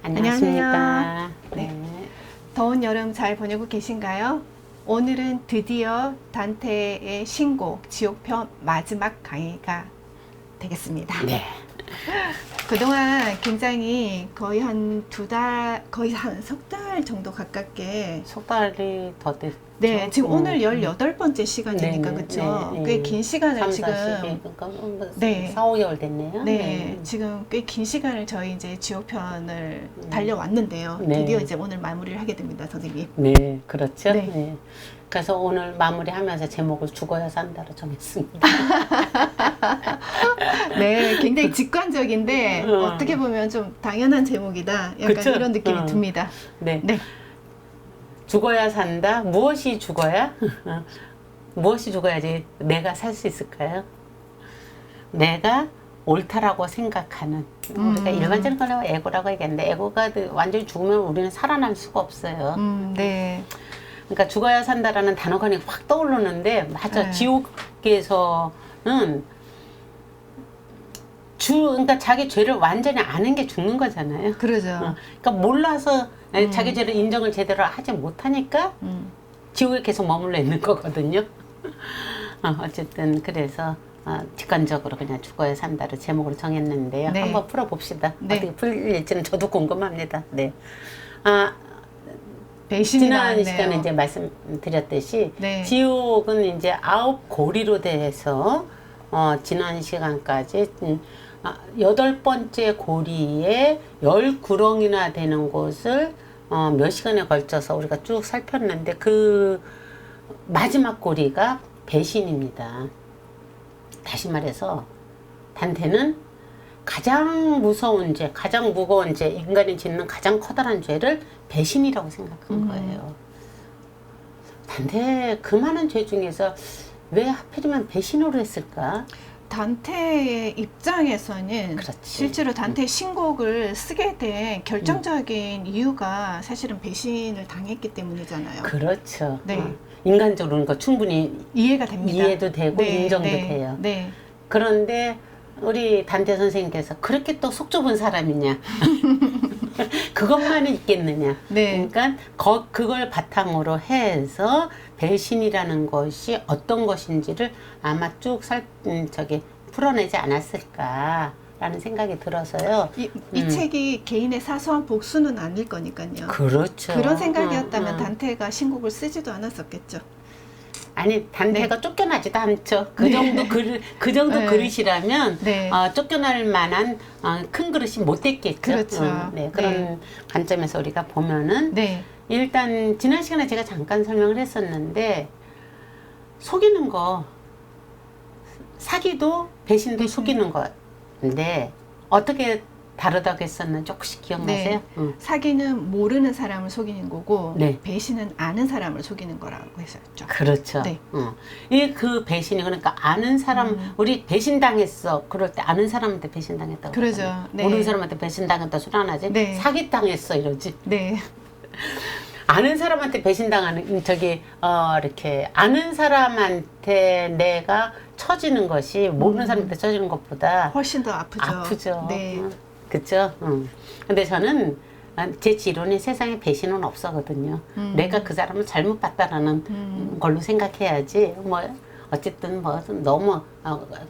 안녕하십니까. 네. 더운 여름 잘 보내고 계신가요? 오늘은 드디어 단테의 신곡 지옥편 마지막 강의가 되겠습니다. 네. 그동안 굉장히 거의 한 거의 한 석 달 정도 가깝게 석 달이 더 됐죠. 네, 지금 오늘 18번째 시간이니까 그렇죠? 꽤 긴 시간을 3, 지금 40일, 그러니까 뭐 네. 4, 5개월 됐네요. 네, 지금 꽤 긴 시간을 저희 이제 지옥편을 달려왔는데요. 네. 드디어 이제 오늘 마무리를 하게 됩니다, 선생님. 네, 그렇죠. 네. 네. 그래서 오늘 마무리하면서 제목을 죽어야 산다로 정했습니다. 네, 굉장히 직관적인데 어떻게 보면 좀 당연한 제목이다. 약간 그쵸? 이런 느낌이 듭니다. 네. 네. 죽어야 산다. 무엇이 죽어야? 무엇이 죽어야지 내가 살 수 있을까요? 내가 옳다라고 생각하는 우리가 일반적으로 에고라고 얘기하는데 에고가 완전히 죽으면 우리는 살아날 수가 없어요. 네. 그러니까 죽어야 산다라는 단어가 확 떠오르는데 맞아. 네. 지옥에서는 그러니까 자기 죄를 완전히 아는 게 죽는 거잖아요. 그러죠. 그러니까 몰라서 자기 죄를 인정을 제대로 하지 못하니까 지옥에 계속 머물러 있는 거거든요. 어쨌든 그래서 직관적으로 그냥 죽어야 산다를 제목으로 정했는데요. 네. 한번 풀어봅시다. 네. 어떻게 풀릴지는 저도 궁금합니다. 네. 배신이 지난 나왔네요. 시간에 이제 말씀드렸듯이 네. 지옥은 이제 9고리로 돼서 지난 시간까지 8번째 고리에 10구렁이나 되는 곳을 몇 시간에 걸쳐서 우리가 쭉 살폈는데 그 마지막 고리가 배신입니다. 다시 말해서 단테는 가장 무서운 죄, 가장 무거운 죄, 인간이 짓는 가장 커다란 죄를 배신이라고 생각한 거예요. 단테 그 많은 죄 중에서 왜 하필이면 배신으로 했을까? 단테의 입장에서는 그렇지. 실제로 단테의 신곡을 쓰게 된 결정적인 이유가 사실은 배신을 당했기 때문이잖아요. 그렇죠. 네. 인간적으로는 그 충분히 이해가 됩니다. 이해도 되고 네, 인정도 네, 돼요. 네. 그런데 우리 단테 선생님께서 그렇게 또 속 좁은 사람이냐? 그것만은 있겠느냐? 네. 그러니까 그걸 바탕으로 해서 배신이라는 것이 어떤 것인지를 아마 쭉 풀어내지 않았을까라는 생각이 들어서요. 이 책이 개인의 사소한 복수는 아닐 거니까요. 그렇죠. 그런 생각이었다면 단테가 신곡을 쓰지도 않았었겠죠. 아니 단테가 쫓겨나지도 않죠. 그 네. 정도 그 정도 네. 그릇이라면 네. 쫓겨날 만한 큰 그릇이 못 됐겠죠. 그렇죠. 네, 그런 네. 관점에서 우리가 보면은 네. 일단 지난 시간에 제가 잠깐 설명을 했었는데 속이는 거 사기도 배신도 속이는 건데 어떻게 다르다고 했었는지 혹시 기억나세요? 네. 사기는 모르는 사람을 속이는 거고 네. 배신은 아는 사람을 속이는 거라고 했었죠. 그렇죠. 네. 그 배신이 그러니까 아는 사람 우리 배신당했어. 그럴 때 아는 사람한테 배신당했다고. 그러죠. 그러잖아요. 네. 모르는 사람한테 배신당했다 소리 안 하지. 네. 사기당했어 이러지. 네. 아는 사람한테 배신당하는 이렇게 아는 사람한테 내가 처지는 것이 모르는 사람한테 처지는 것보다 훨씬 더 아프죠. 아프죠. 네. 그렇죠. 근데 저는 제 지론에 세상에 배신은 없었거든요. 내가 그 사람을 잘못 봤다라는 걸로 생각해야지. 뭐 어쨌든 뭐 너무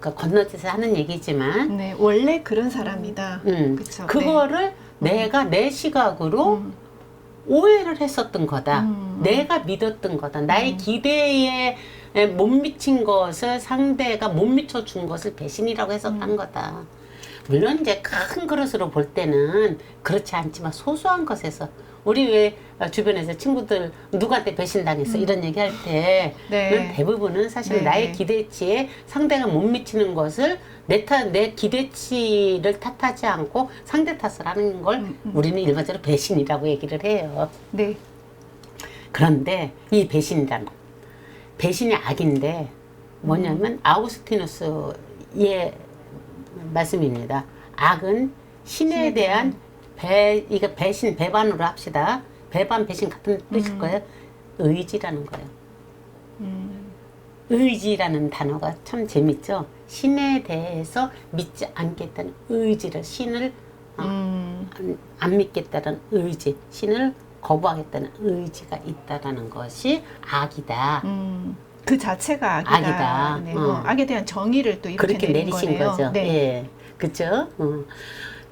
건너뛰서 하는 얘기지만 네. 원래 그런 사람이다. 그쵸. 그거를 내가 내 시각으로 오해를 했었던 거다. 내가 믿었던 거다. 나의 기대에 못 미친 것을 상대가 못 미쳐준 것을 배신이라고 했었던 거다. 물론 이제 큰 그릇으로 볼 때는 그렇지 않지만 소소한 것에서 우리 왜 주변에서 친구들 누구한테 배신당했어 이런 얘기할 때는 네. 대부분은 사실 네. 나의 기대치에 상대가 못 미치는 것을 내 기대치를 탓하지 않고 상대 탓을 하는 걸 우리는 일반적으로 배신이라고 얘기를 해요. 네. 그런데 이 배신이란 배신이 악인데 뭐냐면 아우구스티누스의 말씀입니다. 악은 신에 대한 이거 배반으로 합시다. 배반, 배신 같은 뜻일 거예요. 의지라는 거예요. 의지라는 단어가 참 재밌죠. 신에 대해서 믿지 않겠다는 의지를 신을 안 믿겠다는 의지, 신을 거부하겠다는 의지가 있다라는 것이 악이다. 그 자체가 악이다. 악이다. 네, 뭐 악에 대한 정의를 또 이렇게 그렇게 내리신 거네요. 거죠. 네. 예, 그렇죠.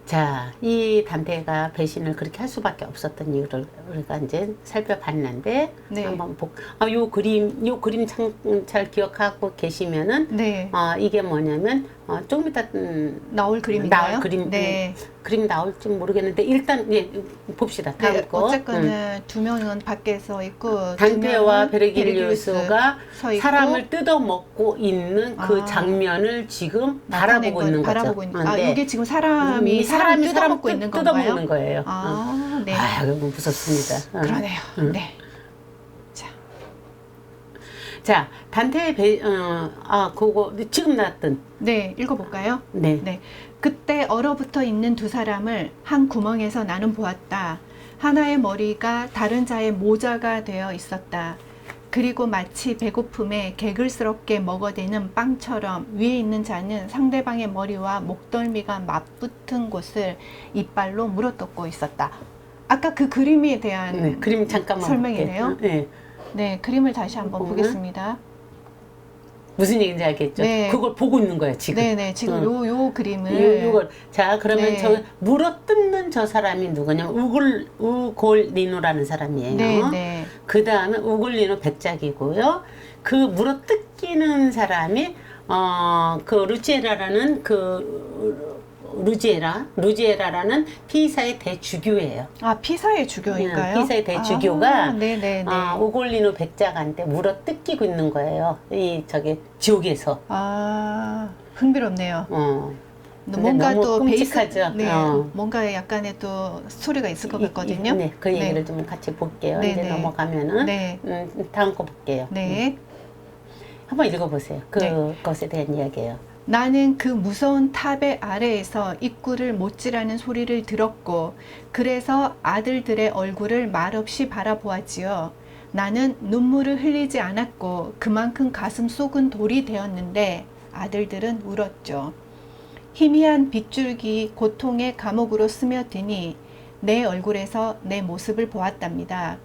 자, 이 단테가 배신을 그렇게 할 수밖에 없었던 이유를 우리가 이제 살펴봤는데 네. 한번 요 그림 잘 기억하고 계시면은 네. 이게 뭐냐면 조금 이따 나올 그림인가요? 나올 그림 네. 그림 나올지 모르겠는데 일단 예, 봅시다. 다음 네, 거. 어쨌거나 두 명은 밖에 서 있고 단테와 두 명은 베르길리우스가 서 있고 사람을 뜯어먹고 있는 그 아. 장면을 지금 나타낸 바라보고 있는 거죠. 바라보고 있는. 네. 이게 지금 사람이 사람 뜯어먹고 있는 건가요? 뜯어먹는 거예요. 아, 네. 그거 무섭습니다. 그러네요. 네. 자, 단테의 그거 지금 나왔던. 네, 읽어볼까요? 네. 네. 그때 얼어붙어 있는 두 사람을 한 구멍에서 나는 보았다. 하나의 머리가 다른 자의 모자가 되어 있었다. 그리고 마치 배고픔에 개글스럽게 먹어대는 빵처럼 위에 있는 자는 상대방의 머리와 목덜미가 맞붙은 곳을 이빨로 물어뜯고 있었다. 아까 그 그림에 대한 네, 그림 잠깐만 설명이네요. 볼게요. 네. 네, 그림을 다시 한번 보면? 보겠습니다. 무슨 얘기인지 알겠죠? 네. 그걸 보고 있는 거예요, 지금. 네네, 지금 요 그림을. 요걸. 자, 그러면 네. 저 물어뜯는 저 사람이 누구냐면 우골리노라는 사람이에요. 네네. 그 다음에 우골리노 백작이고요. 그 물어뜯기는 사람이 그 루지에라라는 루지에라라는 피사의 대주교예요. 아, 피사의 주교인가요? 피사의 대주교가 네네네. 우골리노 백작한테 물어뜯기고 있는 거예요. 지옥에서. 아, 흥미롭네요. 근데 뭔가 너무 또 끔찍하죠. 네, 뭔가 약간의 또 스토리가 있을 것 같거든요. 네, 그 얘기를 네. 좀 같이 볼게요. 네, 이제 네. 넘어가면은 네. 다음 거 볼게요. 네. 한번 읽어보세요. 그것에 대한 이야기예요. 나는 그 무서운 탑의 아래에서 입구를 못지라는 소리를 들었고 그래서 아들들의 얼굴을 말없이 바라보았지요. 나는 눈물을 흘리지 않았고 그만큼 가슴 속은 돌이 되었는데 아들들은 울었죠. 희미한 빗줄기 고통의 감옥으로 스며드니 내 얼굴에서 내 모습을 보았답니다.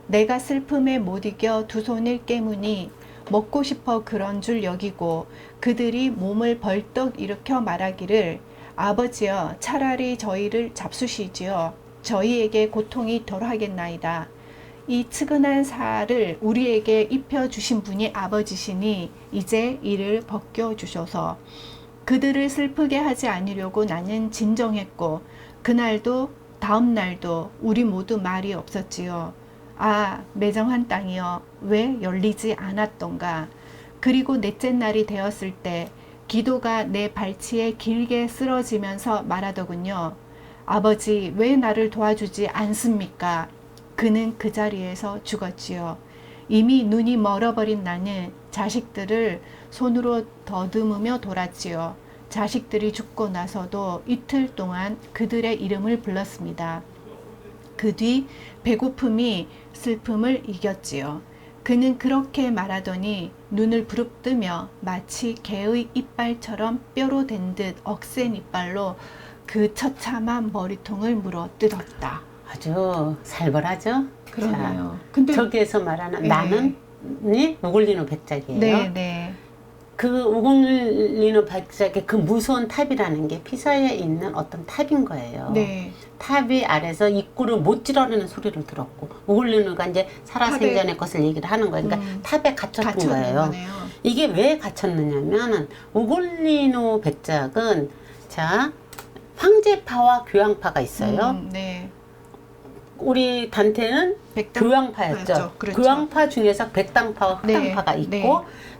내가 슬픔에 못 이겨 두 손을 깨무니 먹고 싶어 그런 줄 여기고 그들이 몸을 벌떡 일으켜 말하기를 아버지여 차라리 저희를 잡수시지요. 저희에게 고통이 덜하겠나이다. 이 측은한 살을 우리에게 입혀주신 분이 아버지시니 이제 이를 벗겨주셔서 그들을 슬프게 하지 않으려고 나는 진정했고 그날도 다음 날도 우리 모두 말이 없었지요. 아, 매정한 땅이여 왜 열리지 않았던가. 그리고 넷째 날이 되었을 때 기도가 내 발치에 길게 쓰러지면서 말하더군요. 아버지 왜 나를 도와주지 않습니까? 그는 그 자리에서 죽었지요. 이미 눈이 멀어버린 나는 자식들을 손으로 더듬으며 돌았지요. 자식들이 죽고 나서도 이틀 동안 그들의 이름을 불렀습니다. 그 뒤 배고픔이 슬픔을 이겼지요. 그는 그렇게 말하더니 눈을 부릅뜨며 마치 개의 이빨처럼 뼈로 된 듯 억센 이빨로 그 처참한 머리통을 물어 뜯었다. 아주 살벌하죠? 그러네요. 자, 근데 저기에서 말하는 네. 나는 우골리노 백작이에요. 네. 그 우골리노 백작의 그 무서운 탑이라는 게 피사에 있는 어떤 탑인 거예요. 네. 탑이 아래서 입구를 못 찌르는 소리를 들었고 우골리노가 이제 살아생전의 것을 얘기를 하는 거예요. 그러니까 탑에 갇혔던 거예요. 거네요. 이게 왜 갇혔느냐면 우골리노 백작은 자 황제파와 교황파가 있어요. 네. 우리 단테는 백당 교황파였죠. 그렇죠. 교황파 중에서 백당파와 네, 흑당파가 있고, 네.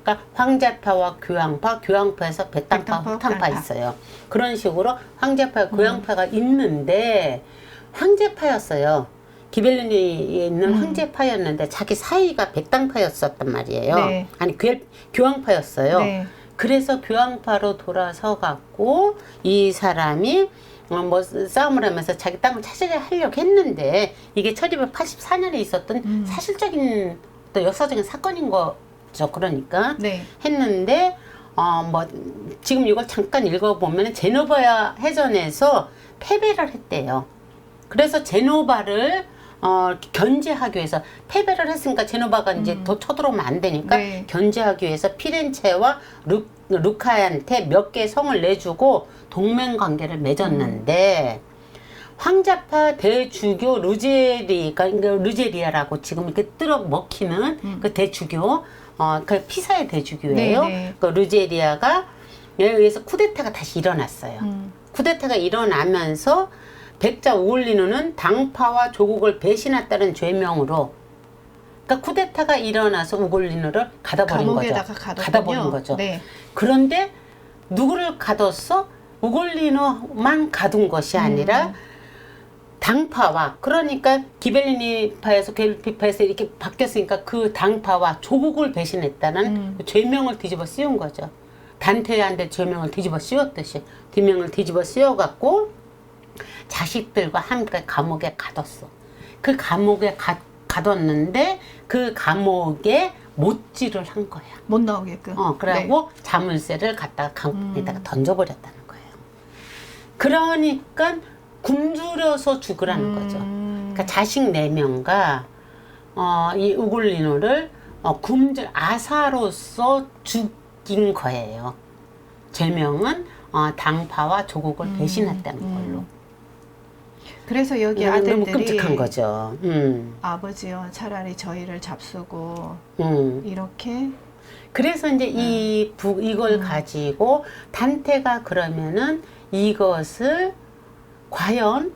그러니까 황제파와 교황파, 교황파에서 백당파, 백당파, 흑당파 흑당파. 있어요. 그런 식으로 황제파, 교황파가 있는데 황제파였어요. 기벨린에 있는 황제파였는데 자기 사이가 백당파였었단 말이에요. 네. 아니 교황파였어요. 네. 그래서 교황파로 돌아서 갖고 이 사람이 뭐 싸움을 하면서 자기 땅을 차지하려고 했는데 이게 1284년에 있었던 사실적인 또 역사적인 사건인 거죠. 그러니까 네. 했는데 뭐 지금 이걸 잠깐 읽어보면 제노바 해전에서 패배를 했대요. 그래서 제노바를 견제하기 위해서 패배를 했으니까 제노바가 이제 더 쳐들어오면 안 되니까 네. 견제하기 위해서 피렌체와 루카한테 몇 개 성을 내주고 동맹 관계를 맺었는데 황자파 대주교 루제리아라고 지금 이렇게 뜰어 먹히는 그 대주교, 그 피사의 대주교예요. 네. 그 루제리아가 에 의해서 쿠데타가 다시 일어났어요. 쿠데타가 일어나면서 백자 우글리누는 당파와 조국을 배신했다는 죄명으로, 그러니까 쿠데타가 일어나서 우글리누를 가둬버린 거죠. 감옥에다가 가뒀군요. 가둬버린 거죠. 네. 그런데 누구를 가뒀어? 우글리누만 가둔 것이 아니라 당파와, 그러니까 기벨리니파에서 겔피파에서 이렇게 바뀌었으니까 그 당파와 조국을 배신했다는 죄명을 뒤집어 씌운 거죠. 단테한테 죄명을 뒤집어 씌웠듯이 뒤명을 뒤집어 씌워갖고 자식들과 함께 감옥에 가뒀어. 그 감옥에 가뒀는데 그 감옥에 못질을 한 거야. 못 나오게끔. 그래갖고 자물쇠를 갖다가 강에다가 던져버렸다는 거예요. 그러니까 굶주려서 죽으라는 거죠. 그러니까 자식 4명과 이 우글리누를 아사로서 죽인 거예요. 죄명은 당파와 조국을 배신했다는 걸로. 그래서 여기 너무 아들들이 끔찍한 거죠. 아버지요, 차라리 저희를 잡수고 이렇게. 그래서 이제 이걸 가지고 단테가 그러면은 이것을 과연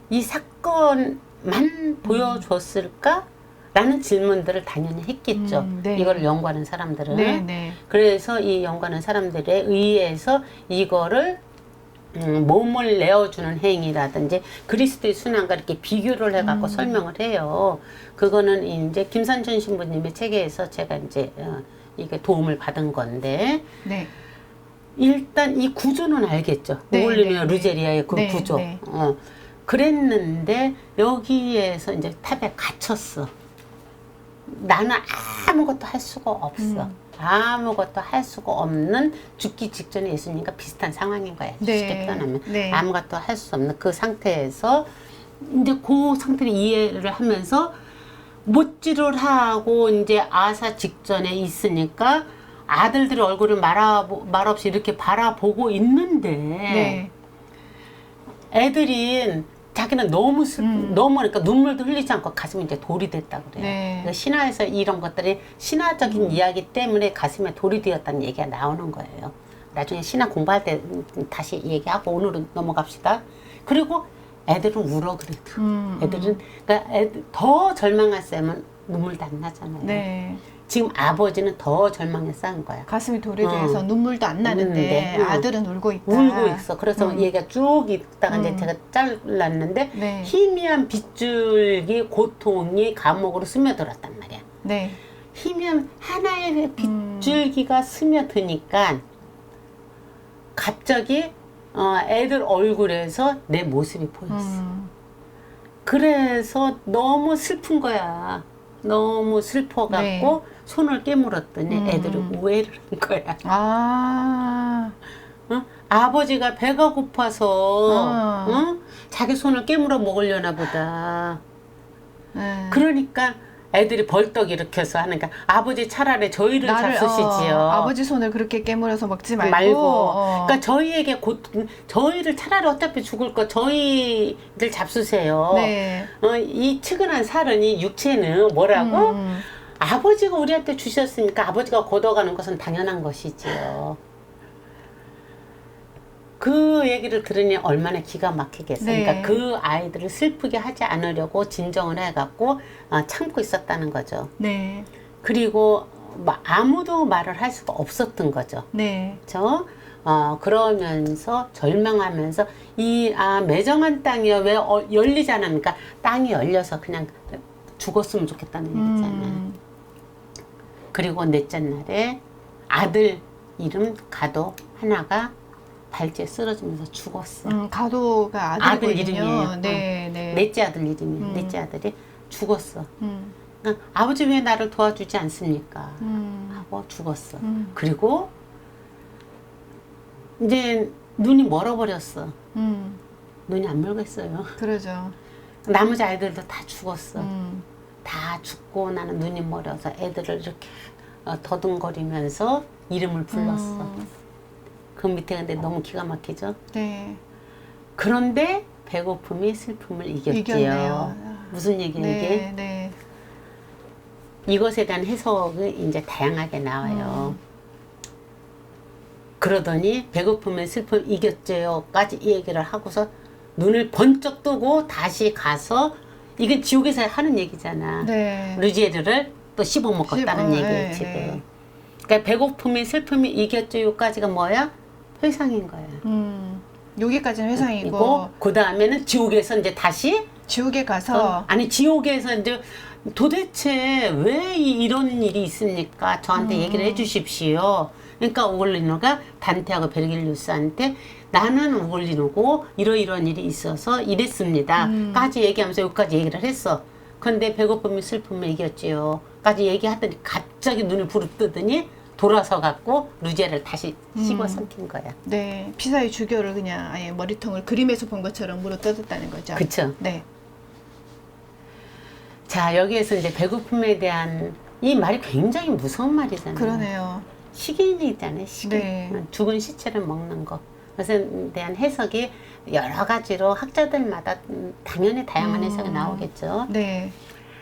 이 사건만 보여줬을까? 라는 질문들을 당연히 했겠죠. 네. 이걸 연구하는 사람들은. 네, 네. 그래서 이 연구하는 사람들에 의해서 이거를 몸을 내어주는 행위라든지 그리스도의 순환과 이렇게 비교를 해갖고 설명을 해요. 그거는 이제 김선준 신부님의 책에서 제가 이제 이게 도움을 받은 건데. 네. 일단 이 구조는 알겠죠. 네, 우글리누와 네, 루제리아의 그 네, 구조. 네. 그랬는데 여기에서 이제 탑에 갇혔어. 나는 아무것도 할 수가 없어. 아무것도 할 수가 없는 죽기 직전에 예수님과 비슷한 상황인 거야. 네, 쉽게 표현하면. 네. 아무것도 할 수 없는 그 상태에서 이제 그 상태를 이해를 하면서 못질을 하고 이제 아사 직전에 있으니까 아들들의 얼굴을 말없이 이렇게 바라보고 있는데 네. 애들이 자기는 너무 너무 그러니까 눈물도 흘리지 않고 가슴이 이제 돌이 됐다 그래요. 네. 그러니까 신화에서 이런 것들이 신화적인 이야기 때문에 가슴에 돌이 되었다는 얘기가 나오는 거예요. 나중에 신화 공부할 때 다시 얘기하고 오늘은 넘어갑시다. 그리고 애들은 울어 그래도. 애들은 그러니까 더 절망할 셈은 눈물도 안 나잖아요. 네. 지금 아버지는 더 절망해서 한 거야. 가슴이 돌이 돼서 눈물도 안 나는데 아들은 울고 있다. 울고 있어. 그래서 얘가 쭉 있다가 이제 제가 잘랐는데 네. 희미한 빗줄기 고통이 감옥으로 스며들었단 말이야. 네. 희미한 하나의 빗줄기가 스며드니까 갑자기 애들 얼굴에서 내 모습이 보였어. 그래서 너무 슬픈 거야. 너무 슬퍼갖고 네. 손을 깨물었더니 애들이 오해를 한 거야. 아버지가 배가 고파서 자기 손을 깨물어 먹으려나 보다. 그러니까 애들이 벌떡 일으켜서 하니까 아버지 차라리 저희를 잡수시지요. 아버지 손을 그렇게 깨물어서 먹지 말고. 그러니까 저희에게 저희를 차라리 어차피 죽을 거 저희를 잡수세요. 네. 이 측은한 살은 이 육체는 뭐라고? 아버지가 우리한테 주셨으니까 아버지가 걷어가는 것은 당연한 것이지요. 그 얘기를 들으니 얼마나 기가 막히겠어. 네. 그러니까 그 아이들을 슬프게 하지 않으려고 진정을 해갖고 참고 있었다는 거죠. 네. 그리고 아무도 말을 할 수가 없었던 거죠. 네. 그렇죠? 그러면서 절망하면서 매정한 땅이요 왜 열리지 않으니까 땅이 열려서 그냥 죽었으면 좋겠다는 얘기잖아요. 그리고 넷째 날에 아들 이름 가도 하나가 발치에 쓰러지면서 죽었어. 가도가 아들 아들이군요. 이름이에요. 네, 네. 넷째 아들 이름이에요. 넷째 아들이 죽었어. 아버지 왜 나를 도와주지 않습니까? 하고 죽었어. 그리고 이제 눈이 멀어버렸어. 음. 눈이 안 멀겠어요. 그러죠. 나머지 아이들도 다 죽었어. 음. 다 죽고 나는 눈이 멀어서 애들을 이렇게 더듬거리면서 이름을 불렀어. 그 밑에 근데 너무 기가 막히죠. 네. 그런데 배고픔이 슬픔을 이겼지요. 이겼네요. 무슨 얘기예요 네, 이게? 네. 이것에 대한 해석이 이제 다양하게 나와요. 그러더니 배고픔의 슬픔 이겼죠까지 이 얘기를 하고서 눈을 번쩍 뜨고 다시 가서 이건 지옥에서 하는 얘기잖아. 네. 루지에르를 또 씹어먹었다는 얘기예요 네, 지금. 네. 그러니까 배고픔의 슬픔이 이겼죠까지가 뭐야? 회상인 거야. 여기까지는 회상이고 그리고 그 다음에는 지옥에서 이제 다시 지옥에 가서 아니 지옥에서 이제 도대체 왜 이런 일이 있습니까? 저한테 얘기를 해주십시오. 그러니까 우글리노가 단테하고 베르길리우스한테 나는 우글리노고 이러이러한 일이 있어서 이랬습니다. 까지 얘기하면서 여기까지 얘기를 했어. 근데 배고픔이 슬픔을 이겼지요. 까지 얘기하더니 갑자기 눈을 부릅뜨더니 돌아서 갖고 루제를 다시 씹어 삼킨 거야. 네, 피사의 주교를 그냥 아예 머리통을 그림에서 본 것처럼 물어 뜯었다는 거죠. 그쵸? 네. 자, 여기에서 이제 배고픔에 대한 이 말이 굉장히 무서운 말이잖아요. 그러네요. 식인이잖아요. 식인. 네. 죽은 시체를 먹는 거. 그것에 대한 해석이 여러 가지로 학자들마다 당연히 다양한 해석이 나오겠죠. 네.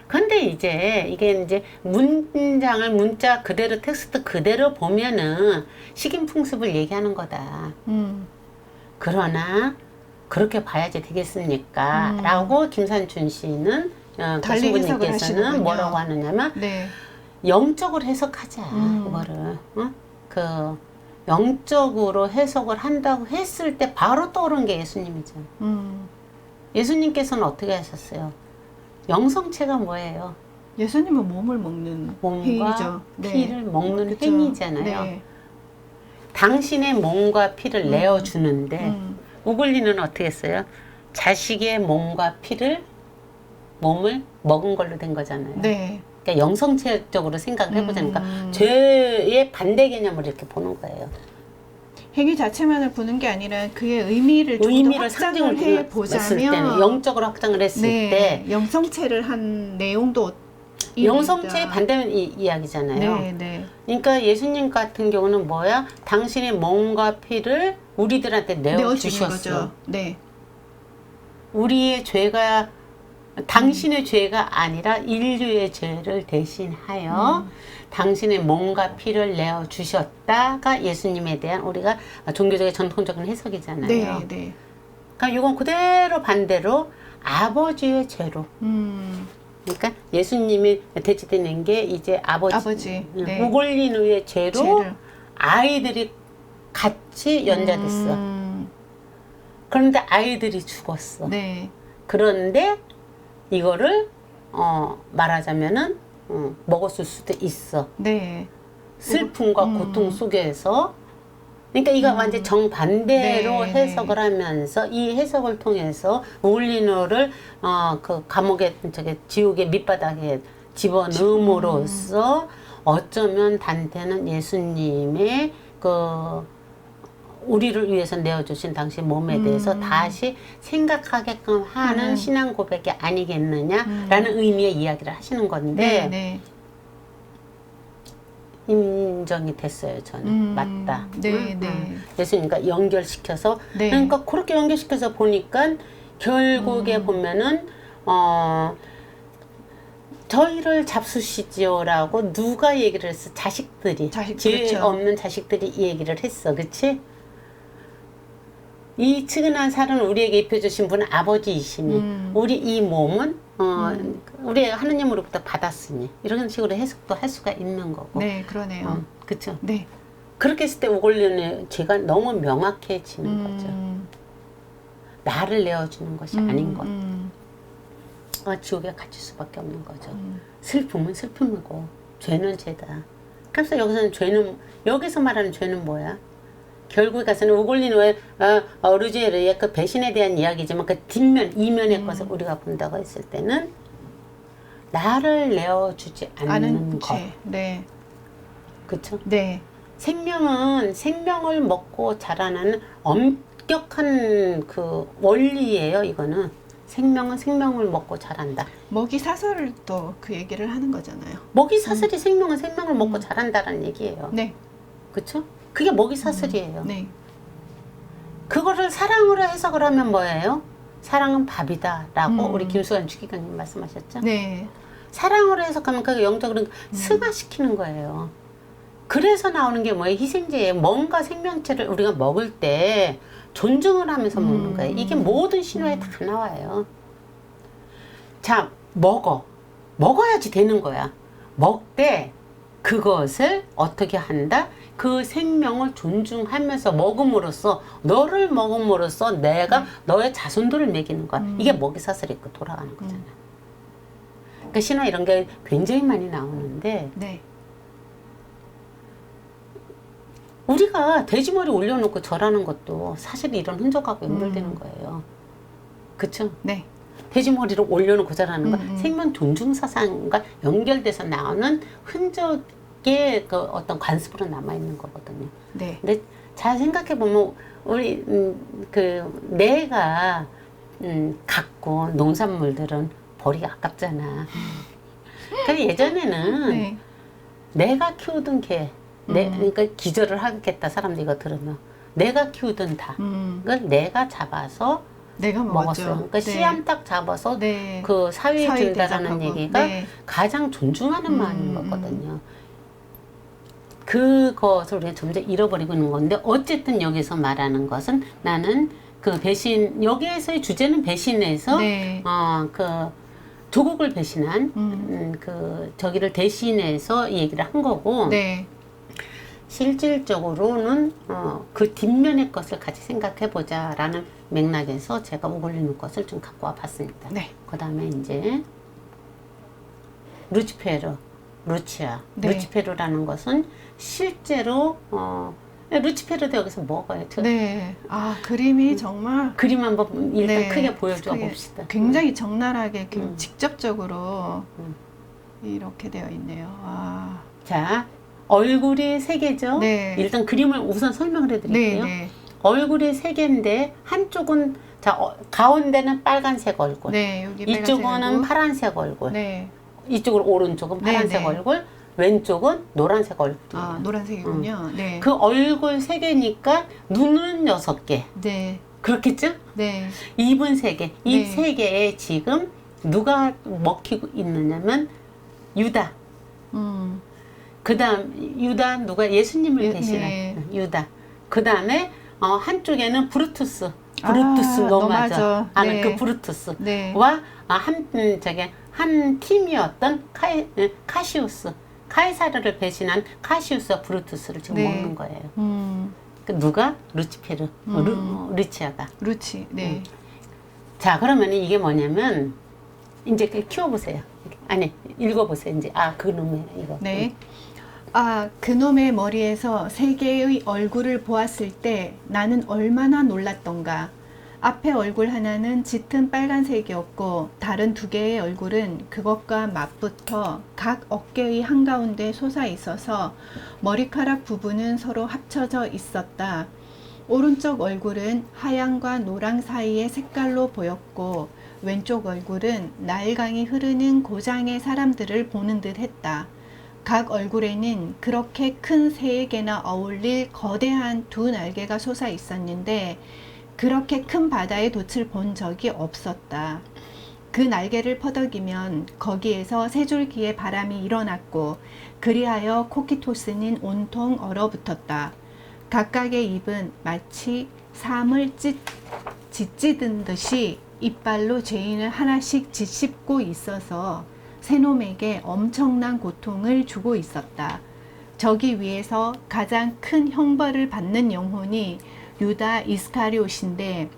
근데 이제 이게 이제 문장을 문자 그대로 텍스트 그대로 보면은 식인 풍습을 얘기하는 거다. 그러나 그렇게 봐야지 되겠습니까? 라고 김산춘 씨는 달리 해석을 하시는군요. 교수님께서는 뭐라고 하느냐면 네. 영적으로 해석하자 이거를 그 영적으로 해석을 한다고 했을 때 바로 떠오른 게 예수님이죠. 예수님께서는 어떻게 하셨어요? 영성체가 뭐예요? 예수님은 몸을 먹는 몸과 행위죠. 네. 피를 먹는 그쵸. 행위잖아요. 네. 당신의 몸과 피를 내어주는데 우글리는 어떻게 했어요? 자식의 몸과 피를 몸을 먹은 걸로 된 거잖아요. 네. 그러니까 영성체적으로 생각을 해보자니까 죄의 반대 개념을 이렇게 보는 거예요. 행위 자체만을 보는 게 아니라 그의 의미를 좀 더 확장을 해 보자면 영적으로 확장을 했을 네, 때 영성체를 한 내용도 영성체의 반대는 이야기잖아요. 네, 네. 그러니까 예수님 같은 경우는 뭐야? 당신의 몸과 피를 우리들한테 내어주는 내어주셨어. 거죠. 네. 우리의 죄가 당신의 죄가 아니라 인류의 죄를 대신하여 당신의 몸과 피를 내어 주셨다가 예수님에 대한 우리가 종교적인 전통적인 해석이잖아요. 네, 네. 그러니까 이건 그대로 반대로 아버지의 죄로. 그러니까 예수님이 대치되는 게 이제 아버지 네. 우글리누의 죄로 아이들이 같이 연좌됐어. 그런데 아이들이 죽었어. 네. 그런데 이거를 말하자면은 먹었을 수도 있어. 네. 슬픔과 고통 속에서. 그러니까 이거 완전 정반대로 네, 해석을 하면서 이 해석을 통해서 우글리노를 그 감옥에 저기 지옥의 밑바닥에 집어넣음으로써 어쩌면 단테는 예수님의 그 우리를 위해서 내어주신 당신 몸에 대해서 다시 생각하게끔 하는 신앙 고백이 아니겠느냐라는 의미의 이야기를 하시는 건데 네, 네. 인정이 됐어요. 저는 맞다. 네, 네. 예수님과 연결시켜서 네. 그러니까 그렇게 연결시켜서 보니까 결국에 보면은 저희를 잡수시지요라고 누가 얘기를 했어? 자식들이. 죄 그렇죠. 없는 자식들이 이 얘기를 했어. 그치? 이 측은한 살은 우리에게 입혀주신 분은 아버지이시니 우리 이 몸은 우리 하느님으로부터 받았으니 이런 식으로 해석도 할 수가 있는 거고. 네, 그러네요. 그쵸? 네. 그렇게 했을 때 우글리는 죄가 너무 명확해지는 거죠. 나를 내어주는 것이 아닌 것. 지옥에 갇힐 수밖에 없는 거죠. 슬픔은 슬픔이고 죄는 죄다. 그래서 여기서는 죄는 여기서 말하는 죄는 뭐야? 결국에 가서는 우글리노의 루지에르의 그 배신에 대한 이야기지만 그 뒷면 이면의 것을 우리가 본다고 했을 때는 나를 내어주지 않는 것. 네. 그렇죠? 네. 생명은 생명을 먹고 자라나는 엄격한 그 원리예요. 이거는 생명은 생명을 먹고 자란다. 먹이 사슬도 그 얘기를 하는 거잖아요. 먹이 사슬이 생명은 생명을 먹고 자란다는 얘기예요. 네. 그렇죠? 그게 먹이 사슬이에요. 네. 그거를 사랑으로 해석을 하면 뭐예요? 사랑은 밥이다라고 우리 김수환 주기관님 말씀하셨죠? 네. 사랑으로 해석하면 그게 영적으로 승화시키는 거예요. 그래서 나오는 게 뭐예요? 희생제예요. 뭔가 생명체를 우리가 먹을 때 존중을 하면서 먹는 거예요. 이게 모든 신화에 다 나와요. 자, 먹어야지 되는 거야. 먹되 그것을 어떻게 한다? 그 생명을 존중하면서 먹음으로써, 너를 먹음으로써 내가 너의 자손들을 먹이는 거야. 이게 먹이사슬이 있고 돌아가는 거잖아. 그러니까 신화 이런 게 굉장히 많이 나오는데, 네. 우리가 돼지머리 올려놓고 절하는 것도 사실 이런 흔적하고 연결되는 거예요. 그쵸? 네. 돼지머리를 올려놓고 절하는 건 생명 존중 사상과 연결돼서 나오는 흔적의 그 어떤 관습으로 남아있는 거거든요. 네. 근데 잘 생각해보면 우리 내가 갖고 농산물들은 버리기 아깝잖아. 그러니까 예전에는 네. 내가 키우던 개, 그러니까 기절을 하겠다 사람들이 이거 들으면 내가 키우던 닭, 그걸 내가 잡아서 내가 먹었어요. 먹었죠. 그러니까 네. 씨암탉 잡아서 네. 그 사위에 사위 준다라는 대접하고. 얘기가 네. 가장 존중하는 마음인 거거든요. 그것을 우리가 점점 잃어버리고 있는 건데, 어쨌든 여기서 말하는 것은 나는 그 배신, 여기에서의 주제는 배신에서 네. 그 조국을 배신한 그 저기를 대신해서 이 얘기를 한 거고, 네. 실질적으로는 그 뒷면의 것을 같이 생각해 보자라는 맥락에서 제가 오글리는 것을 좀 갖고 와 봤습니다. 네. 그 다음에 이제 루치페르, 루치아. 네. 루치페르라는 것은 실제로 루치페르도 여기서 먹어요. 네. 아, 그림이 정말 그림 한번 일단 네. 크게 보여줘 크게 봅시다. 굉장히 적나라하게 직접적으로 이렇게 되어 있네요. 아. 자, 얼굴이 세 개죠. 네. 일단 그림을 우선 설명을 해드릴게요. 네. 얼굴이 세 개인데 한쪽은 가운데는 빨간색 얼굴, 네. 여기 이쪽은 빨간색이고. 파란색 얼굴, 네. 이쪽은 오른쪽은 네, 파란색 네. 얼굴, 왼쪽은 노란색 얼굴. 아, 노란색이군요. 네. 그 얼굴 세 개니까 눈은 6개. 네. 그렇겠죠? 네. 입은 3개. 입 네. 3개에 지금 누가 먹히고 있느냐면 유다. 그 다음 유다 누가 예수님을 예, 대신한 네. 유다. 그 다음에 한쪽에는 브루투스. 브루투스 노마저 하는 네. 그 브루투스와 네. 한 팀이었던 카시우스. 카이사르를 배신한 카시우스와 브루투스를 지금 네. 먹는 거예요. 그 누가? 루치페르, 루치아가. 루치. 네. 자, 그러면 이게 뭐냐면 이제 키워보세요. 아니, 읽어보세요. 이제 그놈의 이거. 네. 아, 그놈의 머리에서 세 개의 얼굴을 보았을 때 나는 얼마나 놀랐던가. 앞에 얼굴 하나는 짙은 빨간색이었고 다른 2개의 얼굴은 그것과 맞붙어 각 어깨의 한가운데 솟아 있어서 머리카락 부분은 서로 합쳐져 있었다. 오른쪽 얼굴은 하얀과 노랑 사이의 색깔로 보였고 왼쪽 얼굴은 나일강이 흐르는 고장의 사람들을 보는 듯 했다. 각 얼굴에는 그렇게 큰 새에게나 어울릴 거대한 2 날개가 솟아 있었는데 그렇게 큰 바다의 돛을 본 적이 없었다. 그 날개를 퍼덕이면 거기에서 세 줄기의 바람이 일어났고 그리하여 코키토스는 온통 얼어붙었다. 각각의 입은 마치 삶을 짓찌든 듯이 이빨로 죄인을 하나씩 짓씹고 있어서 새놈에게 엄청난 고통을 주고 있었다. 저기 위에서 가장 큰 형벌을 받는 영혼이 유다 이스카리옷인데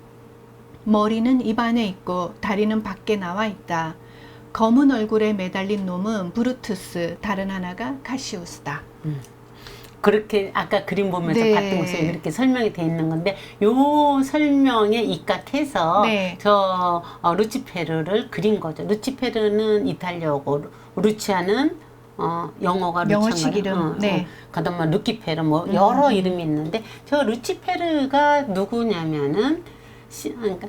머리는 입 안에 있고 다리는 밖에 나와 있다. 검은 얼굴에 매달린 놈은 브루투스, 다른 하나가 카시우스다. 그렇게 아까 그림 보면서 네. 봤던 것이 그렇게 설명이 돼 있는 건데, 요 설명에 입각해서 네. 루치페르를 그린 거죠. 루치페르는 이탈리아어고 루치아는 영어가 영어식 루치인가요? 이름. 네. 그다음에 루키페르 뭐 여러 이름이 있는데 저 루치페르가 누구냐면은 그러니까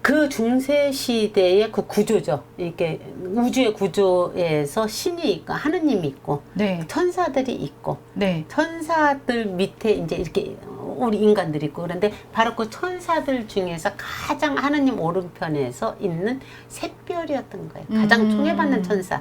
그 중세 시대의 그 구조죠. 이렇게 우주의 구조에서 신이 있고 하느님이 있고 네. 천사들이 있고 네. 천사들 밑에 이제 이렇게 우리 인간들이 있고 그런데 바로 그 천사들 중에서 가장 하느님 오른편에서 있는 샛별이었던 거예요. 가장 총애받는 천사.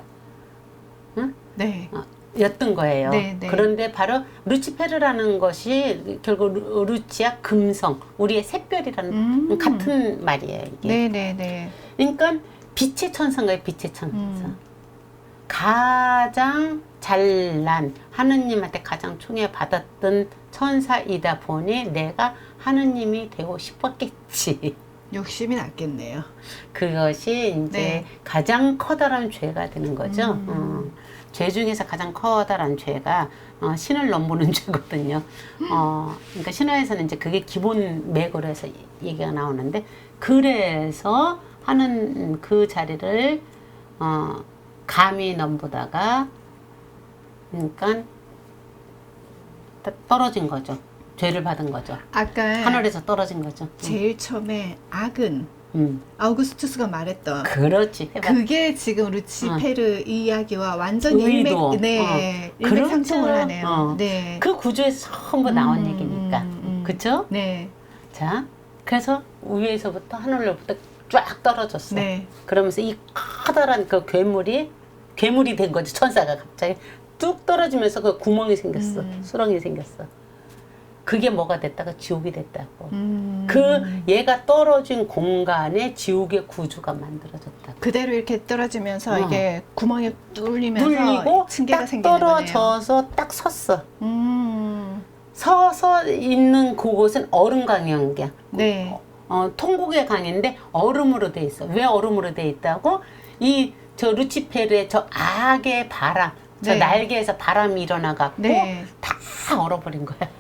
응? 네. 였던 거예요. 네, 네. 그런데 바로 루치페르라는 것이 결국 루치아 금성, 우리의 샛별이라는 같은 말이에요. 이게. 네, 네, 네. 그러니까 빛의 천사인 거예요. 빛의 천사. 가장 잘난 하느님한테 가장 총애받았던 천사이다 보니 내가 하느님이 되고 싶었겠지. 욕심이 났겠네요. 그것이 이제 네. 가장 커다란 죄가 되는 거죠. 죄 중에서 가장 커다란 죄가 신을 넘보는 죄거든요. 그러니까 신화에서는 이제 그게 기본 맥으로 해서 얘기가 나오는데 그래서 하는 그 자리를 감히 넘보다가 그러니까 떨어진 거죠. 죄를 받은 거죠. 아까 하늘에서 떨어진 거죠. 제일 처음에 악은 아우구스투스가 말했던 그렇지. 해봐. 그게 지금 루치페르 이야기와 완전히 의도. 일맥상통을 그렇죠. 하네요. 네. 그 구조에서 전부 나온 얘기니까. 그쵸? 네. 자, 그래서 위에서부터 하늘로부터 쫙 떨어졌어. 네. 그러면서 이 커다란 그 괴물이 된 거지. 천사가 갑자기 뚝 떨어지면서 그 구멍이 생겼어. 수렁이 생겼어. 그게 뭐가 됐다가 지옥이 됐다고. 그 얘가 떨어진 공간에 지옥의 구조가 만들어졌다. 그대로 이렇게 떨어지면서 이게 구멍이 뚫리면서 뚫리고 층계가 딱 생기는 떨어져서 딱 섰어. 거네요. 서서 있는 그곳은 얼음강이야. 네. 통곡의 강인데 얼음으로 돼 있어. 왜 얼음으로 돼 있다고? 저 루치페르의 저 악의 바람, 저 네. 날개에서 바람이 일어나갖고 네. 다 얼어버린 거야.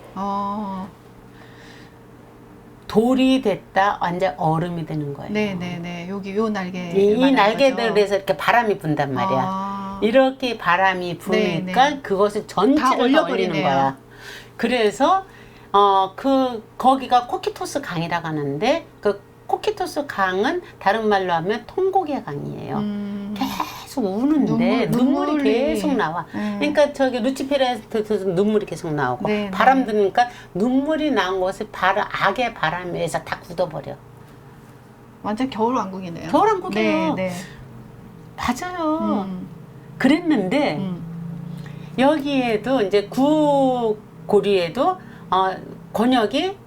돌이 됐다 완전 얼음이 되는 거예요. 네네네. 여기 요 날개. 이 날개들에서 이렇게 바람이 분단 말이야. 이렇게 바람이 부니까 네네. 그것을 전체를 다 얼리는 얼려버리네요. 거야. 그래서 거기가 코키토스 강이라고 하는데 그 코키토스 강은 다른 말로 하면 통곡의 강이에요. 계속 우는데 눈물이 계속 나와. 그러니까 저기 루치페르에서 눈물이 계속 나오고 네, 바람 네. 드니까 눈물이 나온 것을 악의 바람에서 다 굳어버려. 완전 겨울왕국이네요. 겨울왕국이에요. 네, 네. 맞아요. 그랬는데 여기에도 이제 구고리에도 권역이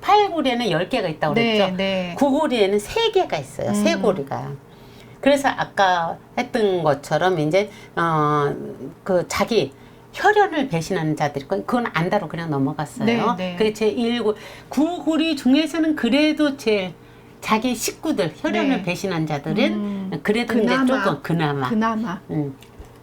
8고리에는 10개가 있다고 그랬죠. 네, 네. 9고리에는 3개가 있어요. 3고리가. 그래서 아까 했던 것처럼 이제 그 자기 혈연을 배신하는 자들이 있고 그건 안다로 그냥 넘어갔어요. 네, 네. 그게 제1고 9고리 중에서는 그래도 제일 자기 식구들 혈연을 네. 배신한 자들은 그래도 그나마. 이제 조금 그나마.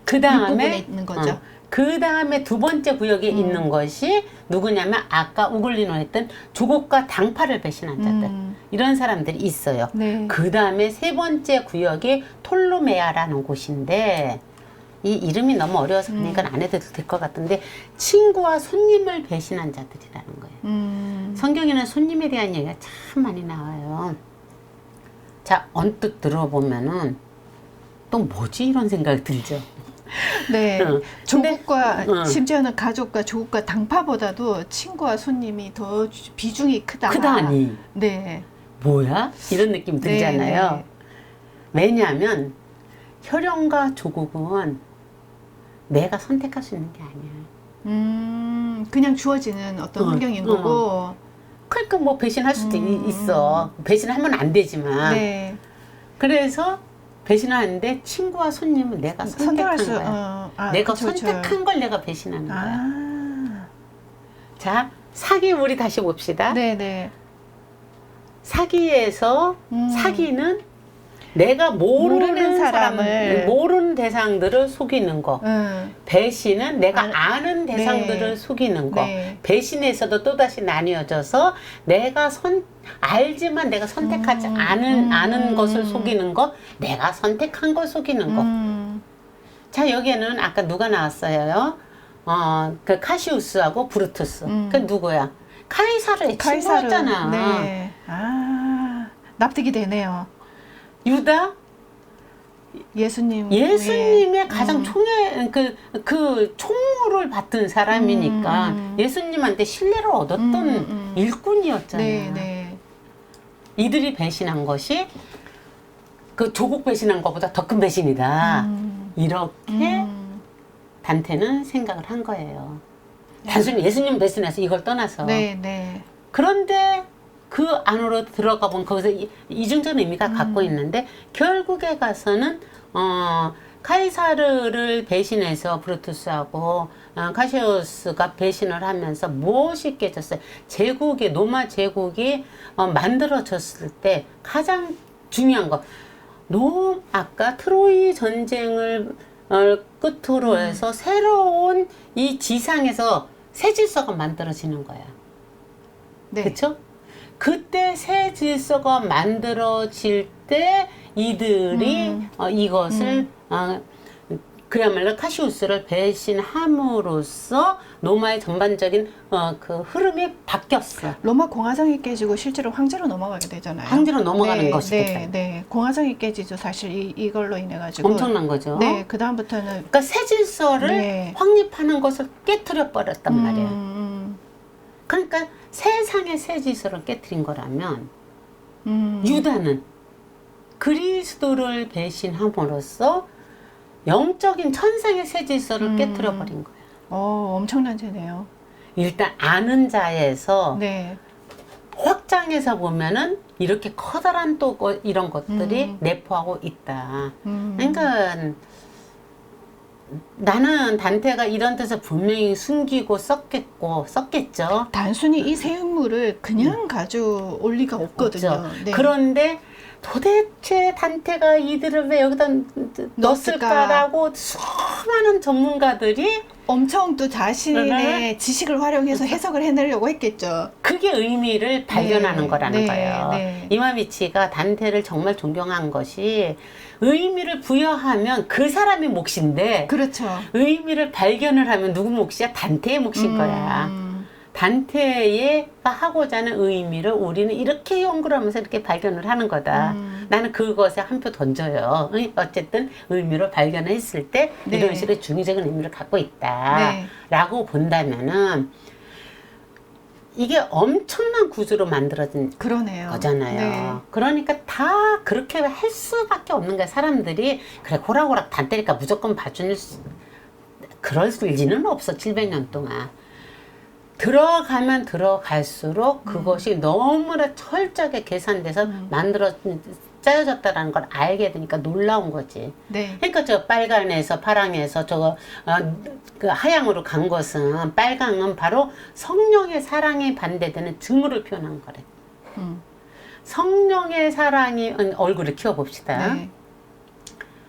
그 윗부분에 다음에 있는 거죠. 그 다음에 두 번째 구역에 있는 것이 누구냐면 아까 우글리노 했던 조국과 당파를 배신한 자들 이런 사람들이 있어요. 네. 그 다음에 세 번째 구역이 톨로메아라는 곳인데 이 이름이 너무 어려워서 그냥 이건 안 해도 될 것 같은데 친구와 손님을 배신한 자들이라는 거예요. 성경에는 손님에 대한 얘기가 참 많이 나와요. 자, 언뜻 들어보면은 또 뭐지 이런 생각이 들죠. 네. 조국과 근데, 심지어는 가족과 조국과 당파보다도 친구와 손님이 더 비중이 크다. 크다니. 네. 뭐야? 이런 느낌 들잖아요. 네, 네. 왜냐하면 혈연과 조국은 내가 선택할 수 있는 게 아니야. 그냥 주어지는 어떤 환경인 거고. 그러니까 뭐 배신할 수도 있어. 배신하면 안 되지만. 네. 그래서 배신하는데 친구와 손님은 내가 선택한 거야. 내가 그쵸, 그쵸. 선택한 걸 내가 배신하는 거야. 아. 자, 사기 우리 다시 봅시다. 네네. 사기에서 사기는 내가 모르는 사람을 모르는 대상들을 속이는 거. 배신은 내가 아는 대상들을 네. 속이는 거. 네. 배신에서도 또다시 나뉘어져서 내가 알지만 내가 선택하지 않은 것을 속이는 거, 내가 선택한 걸 속이는 거. 자, 여기에는 아까 누가 나왔어요? 그 카시우스하고 브루투스. 그 누구야? 카이사르의 친구였잖아. 네. 납득이 되네요. 유다? 예수님의 가장 그 총무를 받던 사람이니까 예수님한테 신뢰를 얻었던 일꾼이었잖아. 네, 네. 이들이 배신한 것이 그 조국 배신한 것보다 더 큰 배신이다. 이렇게 단테는 생각을 한 거예요. 단순히 예수님 배신해서 이걸 떠나서. 네, 네. 그런데 그 안으로 들어가 보면 거기서 이중적인 의미가 갖고 있는데 결국에 가서는 카이사르를 배신해서 브루투스하고 카시우스가 배신을 하면서 무엇이 깨졌어요? 제국이 로마 제국이 만들어졌을 때 가장 중요한 거 아까 트로이 전쟁을 끝으로 해서 새로운 이 지상에서 새 질서가 만들어지는 거야. 네. 그렇죠? 그때 새 질서가 만들어질 때 이들이 이것을 그야말로 카시우스를 배신함으로써 로마의 전반적인 그 흐름이 바뀌었어. 로마 공화정이 깨지고 실제로 황제로 넘어가게 되잖아요. 황제로 넘어가는 네, 것이겠다. 네, 네. 공화정이 깨지죠. 사실 이걸로 인해 가지고 엄청난 거죠. 네, 그 다음부터는 그러니까 새 질서를 네. 확립하는 것을 깨뜨려 버렸단 말이에요. 그러니까 세상의 새 질서를 깨뜨린 거라면 유다는 그리스도를 배신함으로써 영적인 천상의 새 질서를 깨뜨려 버린 거예요. 엄청난 죄네요. 일단 아는 자에서 네. 확장해서 보면은 이렇게 커다란 또 이런 것들이 내포하고 있다. 그러니까 나는 단테가 이런 데서 분명히 숨기고 썼겠죠. 단순히 이 새 인물을 그냥 가져올 리가 없거든요. 없죠. 네. 그런데 도대체 단테가 이들을 왜 여기다 넣었을까라고 수많은 전문가들이 엄청 또 자신의 지식을 활용해서 해석을 해내려고 했겠죠. 그게 의미를 발견하는 네, 거라는 네, 거예요. 네. 이마미치가 단테를 정말 존경한 것이 의미를 부여하면 그 사람의 몫인데 그렇죠. 의미를 발견을 하면 누구 몫이야? 단테의 몫인 거야. 단테가 하고자 하는 의미를 우리는 이렇게 연구를 하면서 이렇게 발견을 하는 거다. 나는 그것에 한 표 던져요. 어쨌든 의미를 발견했을 때 네. 이런 식의 중의적인 의미를 갖고 있다. 네. 라고 본다면은 이게 엄청난 구조로 만들어진 그러네요. 거잖아요. 네. 그러니까 다 그렇게 할 수밖에 없는 거야. 사람들이 그래 호락호락 단테니까 무조건 봐줄 그럴 리는 없어. 700년 동안. 들어가면 들어갈수록 그것이 너무나 철저하게 계산돼서 짜여졌다라는 걸 알게 되니까 놀라운 거지. 네. 그러니까 저 빨간에서 파랑에서 저거 그 하양으로 간 것은 빨강은 바로 성령의 사랑에 반대되는 증오를 표현한 거래. 성령의 사랑이 얼굴을 키워봅시다. 네.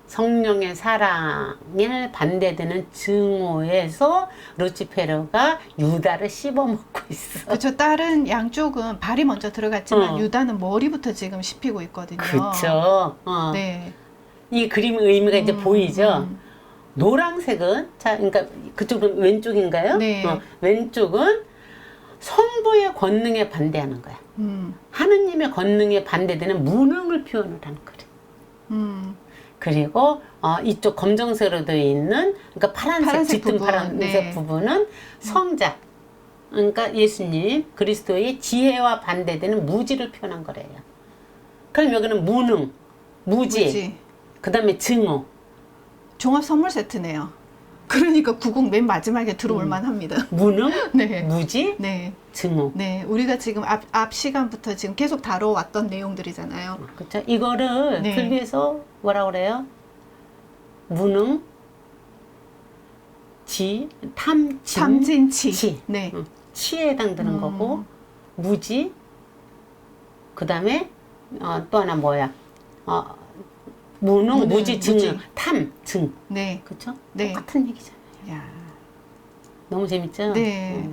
성령의 사랑에 반대되는 증오에서 루치페르가 유다를 씹어먹고 있어. 그렇죠. 다른 양쪽은 발이 먼저 들어갔지만 유다는 머리부터 지금 씹히고 있거든요. 그렇죠. 네. 이 그림 의미가 이제 보이죠. 노란색은 그러니까 그쪽은 왼쪽인가요? 네. 왼쪽은 성부의 권능에 반대하는 거야. 하느님의 권능에 반대되는 무능을 표현을 하는 거래. 그리고 이쪽 검정색으로 되어 있는 그러니까 파란색 짙은 부분. 파란색 네. 부분은 성자 그러니까 예수님 그리스도의 지혜와 반대되는 무지를 표현한 거래요. 그럼 여기는 무능, 무지. 그 다음에 증오. 종합 선물 세트네요. 그러니까 90 맨 마지막에 들어올 만합니다. 무능, 네. 무지, 네. 증오. 네. 우리가 지금 앞 시간부터 지금 계속 다뤄왔던 내용들이잖아요. 그렇죠. 이거를 네. 분리해서 뭐라 그래요? 무능, 탐진치. 치. 네. 치에 해당되는 거고 무지. 그 다음에 또 하나 뭐야? 무능, 무지, 증, 탐, 증. 네. 그렇죠? 네. 똑같은 얘기잖아요. 야. 너무 재밌죠? 네.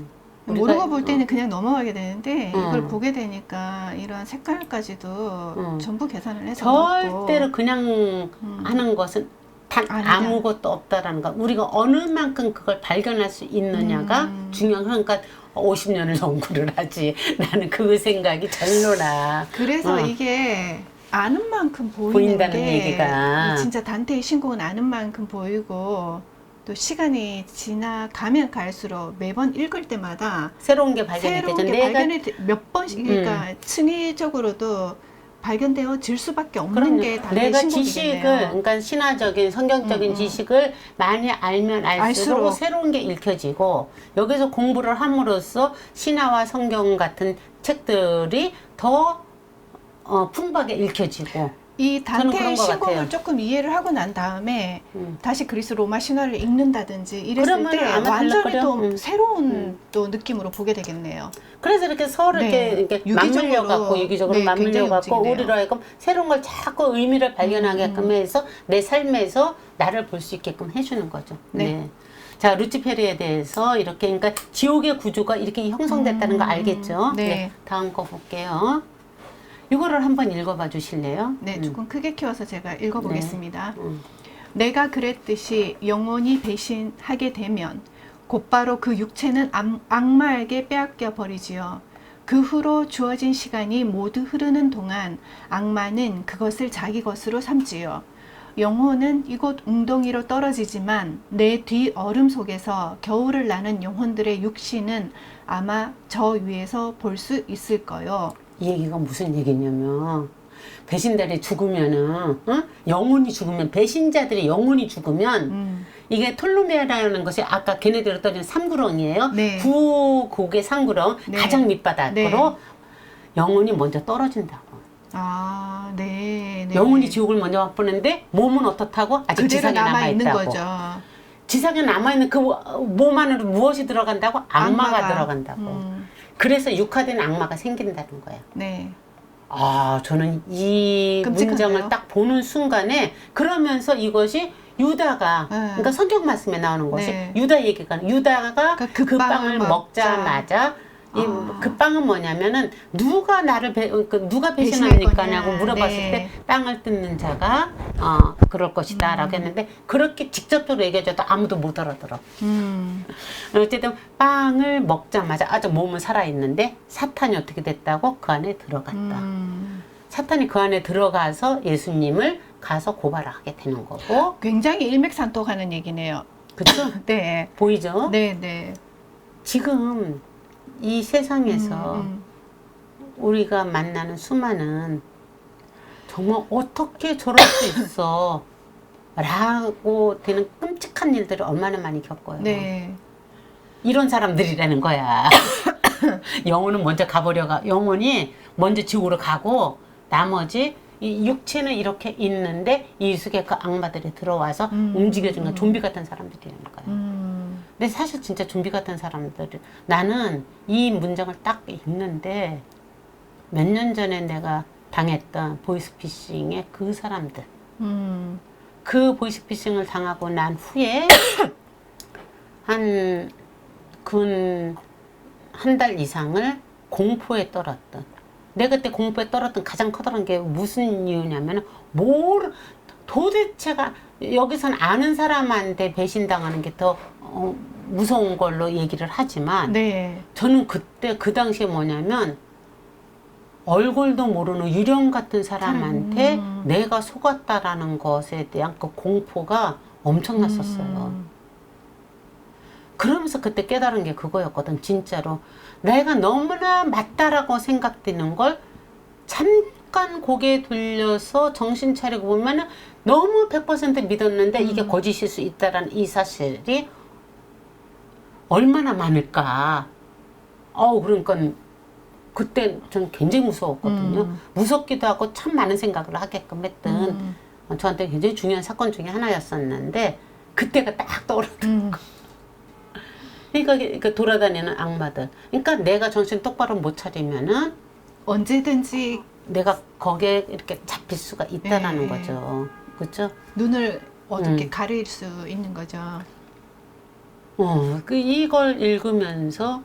우리가, 모르고 볼 때는 그냥 넘어가게 되는데 이걸 보게 되니까 이런 색깔까지도 전부 계산을 해서 절대로 넣고. 그냥 하는 것은 단 아니다. 아무것도 없다라는 거. 우리가 어느 만큼 그걸 발견할 수 있느냐가 중요한. 그러니까 50년을 연구를 하지. 나는 그 생각이 절로나. 그래서 이게 아는 만큼 보이는 보인다는 게 얘기가. 진짜 단테의 신곡은 아는 만큼 보이고 또 시간이 지나가면 갈수록 매번 읽을 때마다 새로운 게 발견이 되죠. 새로운 게 내가 발견이 몇 번씩 그러니까 층위적으로도 발견되어질 수밖에 없는 게 단테의 내가 신곡이겠네요. 지식을, 그러니까 신화적인 성경적인 지식을 많이 알면 알수록 새로운 게 읽혀지고, 여기서 공부를 함으로써 신화와 성경 같은 책들이 더 풍부하게 읽혀지고. 이 저는 그런 단테의 것 신곡을 같아요. 조금 이해를 하고 난 다음에 다시 그리스 로마 신화를 읽는다든지 이랬을 그러면 때 아마 완전히 달라거려. 또 새로운 또 느낌으로 보게 되겠네요. 그래서 이렇게 서로 네. 이렇게 유기적으로, 맞물려 갖고 유기적으로 네, 맞물려 굉장히 갖고 움직이네요. 우리로 하여금 새로운 걸 자꾸 의미를 발견하게끔 해서 내 삶에서 나를 볼 수 있게끔 해주는 거죠. 네. 자, 루치페르에 대해서 이렇게, 그러니까 지옥의 구조가 이렇게 형성됐다는 거 알겠죠? 네. 다음 거 볼게요. 이거를 한번 읽어봐 주실래요? 네, 조금 크게 키워서 제가 읽어보겠습니다. 음. 내가 그랬듯이 영혼이 배신하게 되면 곧바로 그 육체는 악마에게 빼앗겨 버리지요. 그 후로 주어진 시간이 모두 흐르는 동안 악마는 그것을 자기 것으로 삼지요. 영혼은 이곳 웅덩이로 떨어지지만 내 뒤 얼음 속에서 겨울을 나는 영혼들의 육신은 아마 저 위에서 볼 수 있을 거요. 이 얘기가 무슨 얘기냐면, 배신자들이 죽으면은, 영혼이 죽으면, 배신자들이 영혼이 죽으면, 이게 톨로메라는 것이 아까 걔네들이 떠진 삼구렁이에요. 네. 9곡의 삼구렁, 네. 가장 밑바닥으로 네. 영혼이 먼저 떨어진다고. 아, 네. 네. 영혼이 지옥을 먼저 맛보는데 몸은 어떻다고? 아직 그대로 지상에 남아 있는 남아있다고. 거죠. 지상에 남아있는 그 몸 안으로 무엇이 들어간다고? 악마가 들어간다고. 그래서 육화된 악마가 생긴다는 거야. 네. 아, 저는 이 끔찍한데요? 문장을 딱 보는 순간에, 그러면서 이것이 유다가, 네. 그러니까 성경 말씀에 나오는 것이 네. 유다 얘기가, 유다가 그러니까 그 빵을 먹자마자, 그 빵은 뭐냐면은, 누가 나를 누가 배신합니까냐고 물어봤을 네. 때, 빵을 뜯는 자가, 그럴 것이다, 라고 했는데, 그렇게 직접적으로 얘기해줘도 아무도 못 알아들어. 어쨌든, 빵을 먹자마자, 아주 몸은 살아있는데, 사탄이 어떻게 됐다고? 그 안에 들어갔다. 사탄이 그 안에 들어가서 예수님을 가서 고발하게 되는 거고. 굉장히 일맥상통하는 얘기네요. 그쵸? 네. 보이죠? 네, 네. 지금 이 세상에서 우리가 만나는 수많은, 정말 어떻게 저럴 수 있어 라고 되는 끔찍한 일들을 얼마나 많이 겪어요. 네. 이런 사람들이라는 거야. 영혼이 먼저 지옥으로 가고, 나머지 이 육체는 이렇게 있는데 이 속에 그 악마들이 들어와서 움직여주는 좀비 같은 사람들이라는 거야. 근데 사실 진짜 좀비 같은 사람들, 나는 이 문장을 딱 읽는데 몇 년 전에 내가 당했던 보이스피싱의 그 사람들, 그 보이스피싱을 당하고 난 후에 한 달 이상을 공포에 떨었던, 내가 그때 공포에 떨었던 가장 커다란 게 무슨 이유냐면, 도대체가 여기선 아는 사람한테 배신당하는 게 더 무서운 걸로 얘기를 하지만, 네. 저는 그때 그 당시에 뭐냐면, 얼굴도 모르는 유령 같은 사람한테 내가 속았다라는 것에 대한 그 공포가 엄청났었어요. 그러면서 그때 깨달은 게 그거였거든. 진짜로 내가 너무나 맞다라고 생각되는 걸 잠깐 고개 돌려서 정신 차리고 보면은 너무 100% 믿었는데 이게 거짓일 수 있다라는 이 사실이 얼마나 많을까. 그러니까 그때 전 굉장히 무서웠거든요. 무섭기도 하고 참 많은 생각을 하게끔 했던 저한테 굉장히 중요한 사건 중에 하나였었는데, 그때가 딱 떠오르는 거. 그러니까 돌아다니는 악마들. 그러니까 내가 정신 똑바로 못 차리면은 언제든지 내가 거기에 이렇게 잡힐 수가 있다라는 네. 거죠. 그렇죠? 눈을 어떻게 가릴 수 있는 거죠. 이걸 읽으면서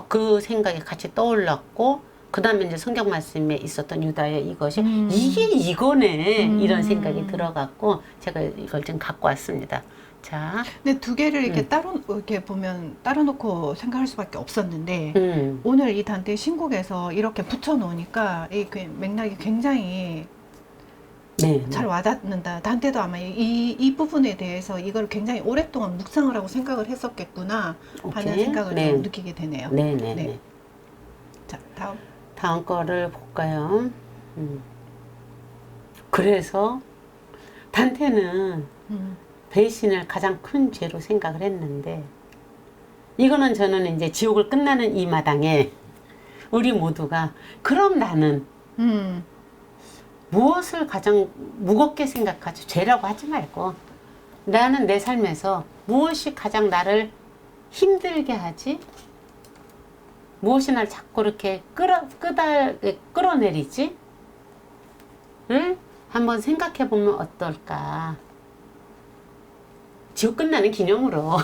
그 생각이 같이 떠올랐고, 그 다음에 이제 성경 말씀에 있었던 유다의 이것이 이게 이거네 이런 생각이 들어갖고 제가 이걸 좀 갖고 왔습니다. 자, 근데 두 개를 이렇게 따로 이렇게 보면 따로 놓고 생각할 수밖에 없었는데 음, 오늘 이 단테 신곡에서 이렇게 붙여 놓으니까 이 맥락이 굉장히 네, 잘 와닿는다. 단테도 아마 이 부분에 대해서 이걸 굉장히 오랫동안 묵상을 하고 생각을 했었겠구나 하는 오케이. 생각을 네. 좀 느끼게 되네요. 네, 네, 네. 네. 자, 다음. 다음 거를 볼까요? 그래서 단테는 배신을 가장 큰 죄로 생각을 했는데 이거는 저는 이제 지옥을 끝나는 이 마당에 우리 모두가 그럼 나는 무엇을 가장 무겁게 생각하지? 죄라고 하지 말고 나는 내 삶에서 무엇이 가장 나를 힘들게 하지? 무엇이 나를 자꾸 이렇게 끌어내리지? 를 한번 생각해 보면 어떨까? 지옥 끝나는 기념으로.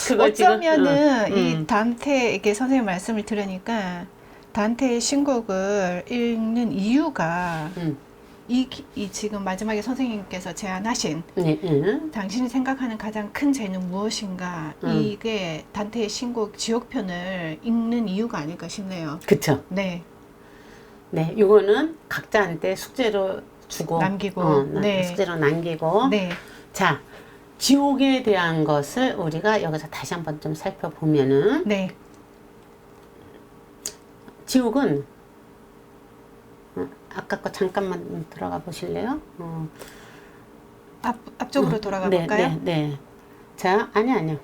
그걸 어쩌면은 지금, 이 단테에게 선생님 말씀을 들으니까 단테의 신곡을 읽는 이유가 이 지금 마지막에 선생님께서 제안하신 네, 당신이 생각하는 가장 큰 죄는 무엇인가 이게 단테의 신곡 지옥편을 읽는 이유가 아닐까 싶네요. 그쵸. 네. 네, 이거는 각자한테 숙제로 주고 남기고, 네. 숙제로 남기고 네. 자, 지옥에 대한 것을 우리가 여기서 다시 한번 좀 살펴보면은 네. 지옥은 아까 거 잠깐만 들어가 보실래요? 앞쪽으로 돌아가 네, 볼까요? 네, 네. 자, 아니요.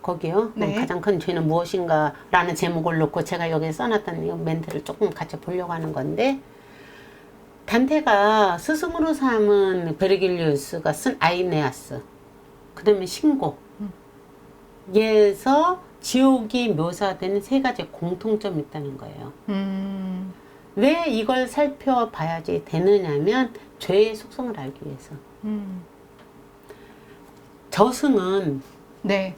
거기요. 네. 가장 큰 죄는 무엇인가? 라는 제목을 놓고 제가 여기 써놨던 이 멘트를 조금 같이 보려고 하는 건데, 단테가 스승으로 삼은 베르길리우스가 쓴 아이네아스, 그 다음에 신곡, 에서 지옥이 묘사되는 세 가지 공통점이 있다는 거예요. 왜 이걸 살펴봐야지 되느냐면, 죄의 속성을 알기 위해서. 저승은, 네.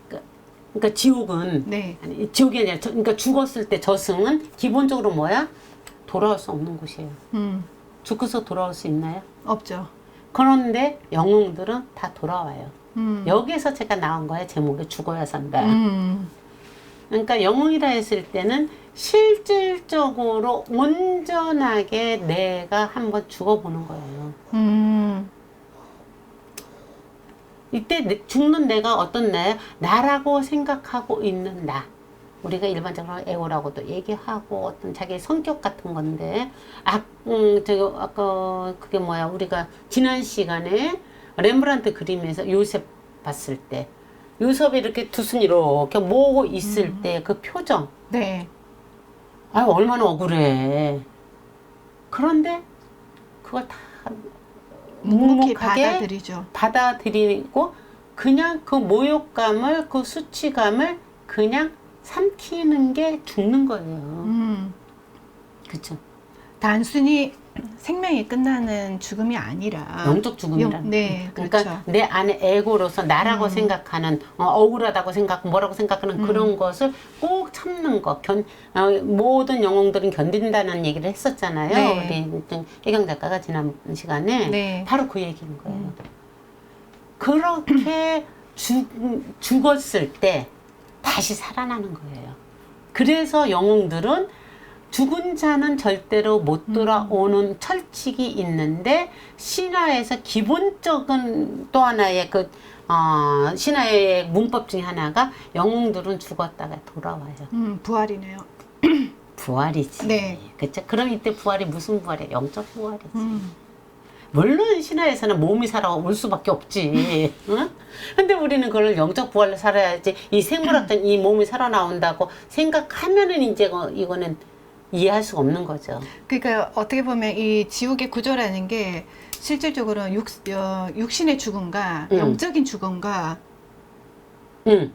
그러니까 지옥은, 네. 아니, 지옥이 아니라, 그러니까 죽었을 때 저승은 기본적으로 뭐야? 돌아올 수 없는 곳이에요. 죽고서 돌아올 수 있나요? 없죠. 그런데 영웅들은 다 돌아와요. 여기에서 제가 나온 거예요. 제목이 죽어야 산다. 그러니까 영웅이라 했을 때는 실질적으로 온전하게 내가 한번 죽어보는 거예요. 이때 죽는 내가 어떤 나라고 생각하고 있는 나. 우리가 일반적으로 에고라고도 얘기하고 어떤 자기의 성격 같은 건데, 아까 그게 뭐야? 우리가 지난 시간에 렘브란트 그림에서 요셉 봤을 때, 요셉이 이렇게 두 손 이렇게 모으고 있을 때 그 표정. 네. 아유, 얼마나 억울해. 그런데 그걸 다 묵묵히 묵묵하게 받아들이고 그냥 그 모욕감을, 그 수치감을 그냥 삼키는 게 죽는 거예요. 그쵸? 단순히 생명이 끝나는 죽음이 아니라 영적 죽음이라는. 네, 그러니까 그렇죠. 내 안에 에고로서 나라고 생각하는, 억울하다고 생각하고 뭐라고 생각하는 그런 것을 꼭 참는 것. 모든 영웅들은 견딘다는 얘기를 했었잖아요. 네. 우리 혜경 작가가 지난 시간에. 네. 바로 그 얘기인 거예요. 그렇게 죽었을 때 다시 살아나는 거예요. 그래서 영웅들은 죽은 자는 절대로 못 돌아오는 철칙이 있는데, 신화에서 기본적인 또 하나의 신화의 문법 중에 하나가 영웅들은 죽었다가 돌아와요. 부활이네요. 부활이지. 네. 그쵸? 그럼 이때 부활이 무슨 부활이에요? 영적 부활이지. 물론 신화에서는 몸이 살아올 수밖에 없지. 응? 근데 우리는 그걸 영적 부활로 살아야지, 이 생물학적 이 몸이 살아나온다고 생각하면은 이제 이거는 이해할 수가 없는 거죠. 그러니까 어떻게 보면 이 지옥의 구조라는 게 실질적으로 육신의 죽음과 영적인 죽음과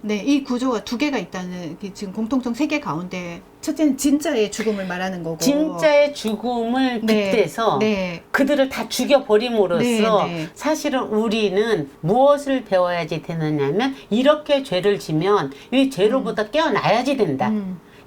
네, 이 구조가 두 개가 있다는 게 지금 공통점 세 개 가운데 첫째는 진짜의 죽음을 말하는 거고, 진짜의 죽음을 빗대서 네. 그들을 다 죽여버림으로써 네. 사실은 우리는 무엇을 배워야지 되느냐면, 이렇게 죄를 지면 이 죄로부터 깨어나야지 된다.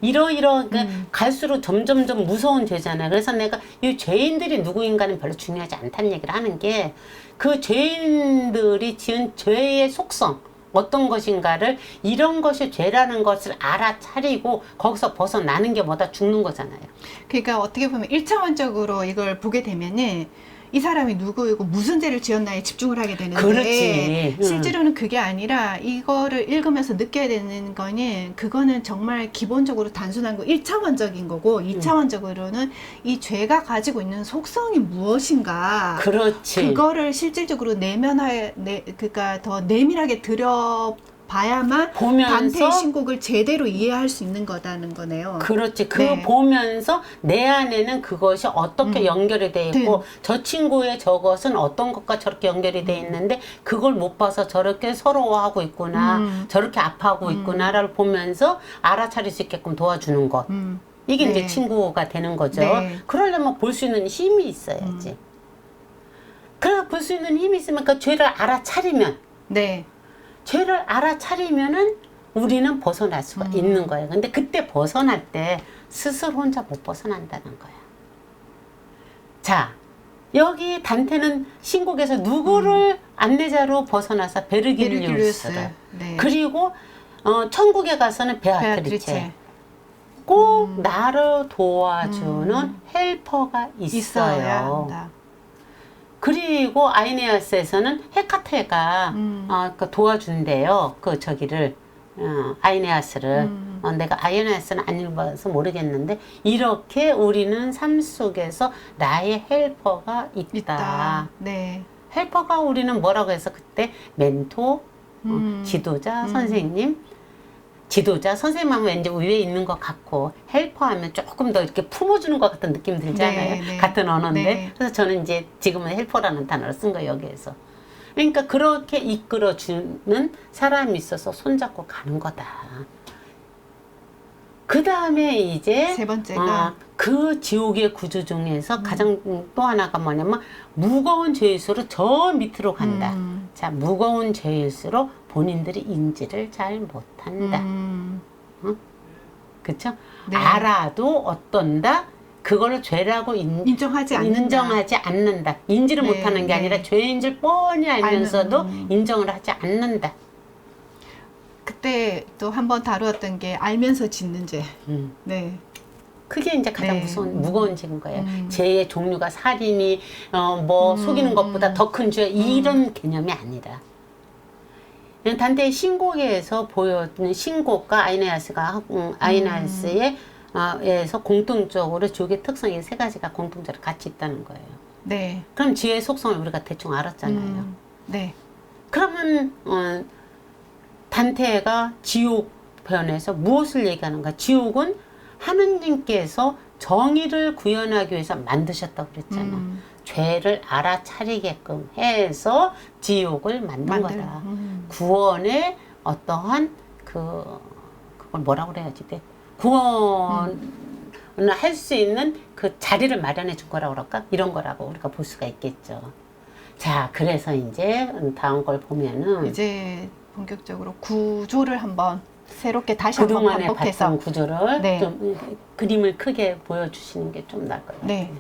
이러이러 갈수록 점점점 무서운 죄잖아요. 그래서 내가 이 죄인들이 누구인가는 별로 중요하지 않다는 얘기를 하는 게 그 죄인들이 지은 죄의 속성 어떤 것인가를 이런 것이 죄라는 것을 알아차리고 거기서 벗어나는 게 뭐다 죽는 거잖아요. 그러니까 어떻게 보면 1차원적으로 이걸 보게 되면은 이 사람이 누구이고 무슨 죄를 지었나에 집중을 하게 되는데 그렇지. 실제로는 그게 아니라 이거를 읽으면서 느껴야 되는 거는 그거는 정말 기본적으로 단순한 거 1차원적인 거고 2차원적으로는 이 죄가 가지고 있는 속성이 무엇인가 그렇지. 그거를 실질적으로 그러니까 더 내밀하게 들여봐야만 보면서 단테의 신곡을 제대로 이해할 수 있는 거다는 거네요. 그렇지. 그 네. 보면서 내 안에는 그것이 어떻게 연결이 돼 있고 저 친구의 저것은 어떤 것과 저렇게 연결이 돼 있는데 그걸 못 봐서 저렇게 서러워하고 있구나. 저렇게 아파하고 있구나를 보면서 알아차릴 수 있게끔 도와주는 것. 이게 네. 이제 친구가 되는 거죠. 네. 그러려면 볼 수 있는 힘이 있어야지. 그래 볼 수 있는 힘이 있으면 그 죄를 알아차리면 네. 죄를 알아차리면은 우리는 벗어날 수가 있는 거예요. 근데 그때 벗어날 때 스스로 혼자 못 벗어난다는 거야. 자, 여기 단테는 신곡에서 누구를 안내자로 벗어나서 베르길리우스를 네. 그리고 천국에 가서는 베아트리체 꼭 나를 도와주는 헬퍼가 있어야 있어요. 한다. 그리고 아이네아스에서는 헤카테가 그 도와준대요. 그 저기를 아이네아스를 내가 아이네아스는 안 읽어서 모르겠는데 이렇게 우리는 삶 속에서 나의 헬퍼가 있다. 네. 헬퍼가 우리는 뭐라고 해서 그때 멘토, 지도자, 선생님. 지도자, 선생님 하면 왠지 위에 있는 것 같고 헬퍼 하면 조금 더 이렇게 품어주는 것 같은 느낌 들잖아요. 네, 네. 같은 언어인데. 네. 그래서 저는 이제 지금은 헬퍼라는 단어를 쓴 거예요, 여기에서. 그러니까 그렇게 이끌어주는 사람이 있어서 손잡고 가는 거다. 그 다음에 이제 세 번째가 그 지옥의 구조 중에서 가장 또 하나가 뭐냐면 무거운 죄일수록 저 밑으로 간다. 자, 무거운 죄일수록 본인들이 인지를 잘 못한다. 그쵸? 네. 알아도 어떤다? 그거를 죄라고 인정하지 않는다. 인정하지 않는다. 인지를 네, 못하는 게 네. 아니라 죄인 줄 뻔히 알면서도 인정을 하지 않는다. 그때 또 한번 다루었던 게 알면서 짓는 죄. 네. 그게 이제 가장 네. 무거운 죄인 거예요. 죄의 종류가 살인이 뭐 속이는 것보다 더 큰 죄 이런 개념이 아니라. 단테의 신곡에서 보여주는 신곡과 아이네아스의 에서 공통적으로 지옥의 특성이 세 가지가 공통적으로 같이 있다는 거예요. 네. 그럼 지혜의 속성을 우리가 대충 알았잖아요. 네. 그러면 단테가 지옥 편에서 무엇을 얘기하는가? 지옥은 하느님께서 정의를 구현하기 위해서 만드셨다고 그랬잖아. 죄를 알아차리게끔 해서 지옥을 만든 거다. 구원의 어떠한 그걸 뭐라고 그래야지 돼? 구원을 할 수 있는 그 자리를 마련해 준 거라고 그럴까? 이런 거라고 우리가 볼 수가 있겠죠. 자, 그래서 이제 다음 걸 보면은 이제 본격적으로 구조를 한번 새롭게 다시 한번 그동안에 반복해서 봤던 구조를 네. 좀 그림을 크게 보여주시는 게 좀 나을 것 같아요. 네.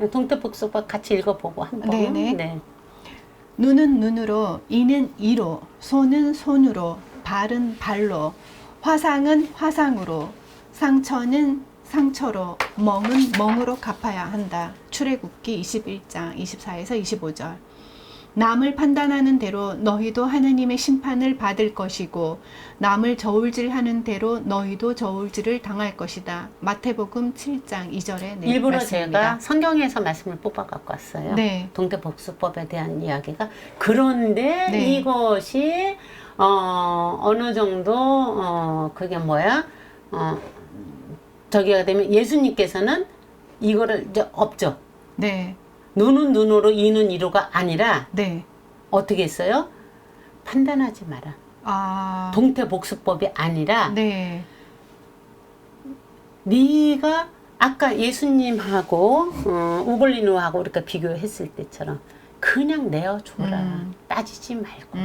동태복수법 같이 읽어보고 한번. 네네. 네. 눈은 눈으로, 이는 이로, 손은 손으로, 발은 발로, 화상은 화상으로, 상처는 상처로, 멍은 멍으로 갚아야 한다. 출애굽기 21장 24에서 25절. 남을 판단하는 대로 너희도 하느님의 심판을 받을 것이고 남을 저울질하는 대로 너희도 저울질을 당할 것이다. 마태복음 7장 2절에 일부러 말씀입니다. 제가 성경에서 말씀을 뽑아 갖고 왔어요. 네. 동태복수법에 대한 이야기가. 그런데 네. 이것이 어느 정도 그게 뭐야? 저기가 되면 예수님께서는 이거를 이제 없죠. 네. 눈은 눈으로 이는 이로가 아니라 네. 어떻게 했어요? 판단하지 마라. 아. 동태복수법이 아니라 네. 네가 아까 예수님하고 우글리누하고 이렇게 비교했을 때처럼 그냥 내어줘라. 따지지 말고.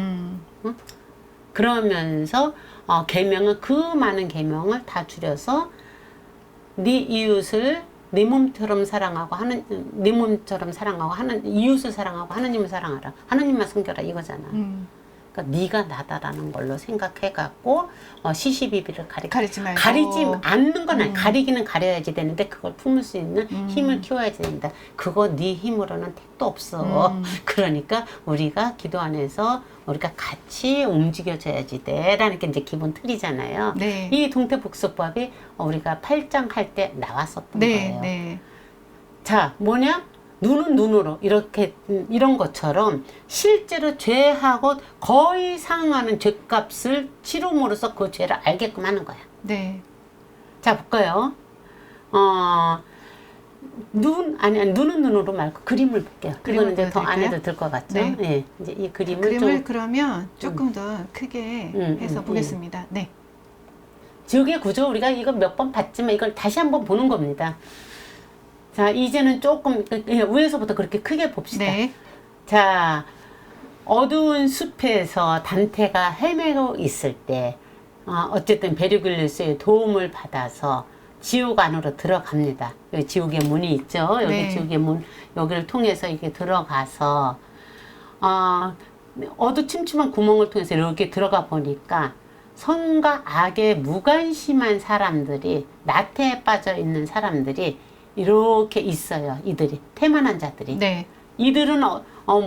그러면서 계명은 그 많은 계명을 다 줄여서 네 이웃을 네 몸처럼 사랑하고 네 몸처럼 사랑하고 이웃을 사랑하고 하느님을 사랑하라. 하느님만 섬겨라 이거잖아. 그러니까 네가 나다라는 걸로 생각해갖고 시시비비를 가리지 말고. 가리지 않는 건 아니. 가리기는 가려야지 되는데 그걸 품을 수 있는 힘을 키워야지 된다. 그거 네 힘으로는 택도 없어. 그러니까 우리가 기도 안에서 우리가 같이 움직여줘야지 돼라는 게 이제 기본 틀이잖아요. 네. 이 동태복수법이 우리가 8장 할 때 나왔었던 네, 거예요. 네. 자, 뭐냐? 눈은 눈으로 이렇게 이런 것처럼 실제로 죄하고 거의 상응하는 죄값을 치rum으로써 그 죄를 알게끔 하는 거야. 네. 자, 볼까요? 눈은 눈으로 말고 그림을 볼게요. 그림을 이거는 이제 더 안 보여드릴까요? 해도 될 것 같죠? 네. 예, 이제 이 그림을 좀 그러면 조금 더 크게 해서 보겠습니다. 네. 지옥의 구조 우리가 이거 몇 번 봤지만 이걸 다시 한번 보는 겁니다. 자, 이제는 조금 위에서부터 그렇게 크게 봅시다. 네. 자, 어두운 숲에서 단테가 헤매고 있을 때 어쨌든 베르굴리우스의 도움을 받아서 지옥 안으로 들어갑니다. 여기 지옥의 문이 있죠. 여기 네. 지옥의 문, 여기를 통해서 이렇게 들어가서 어두침침한 구멍을 통해서 이렇게 들어가 보니까 선과 악에 무관심한 사람들이, 나태에 빠져 있는 사람들이 이렇게 있어요. 이들이 태만한 자들이. 네. 이들은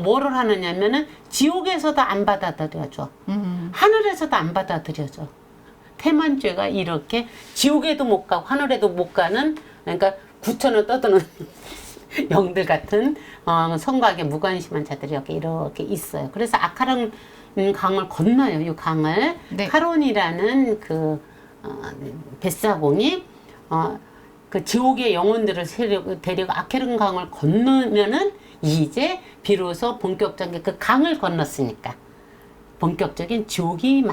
뭐를 하느냐면은 지옥에서도 안 받아들여줘. 하늘에서도 안 받아들여줘. 태만죄가 이렇게 지옥에도 못 가고 하늘에도 못 가는, 그러니까 구천을 떠드는 영들 같은 성곽에 무관심한 자들이 이렇게 있어요. 그래서 아카론 강을 건너요. 이 강을. 네. 카론이라는 그 벳사공이 그 지옥의 영혼들을 데리고 아케론 강을 건너면은 이제 비로소 본격적인 그 강을 건넜으니까 본격적인 지옥이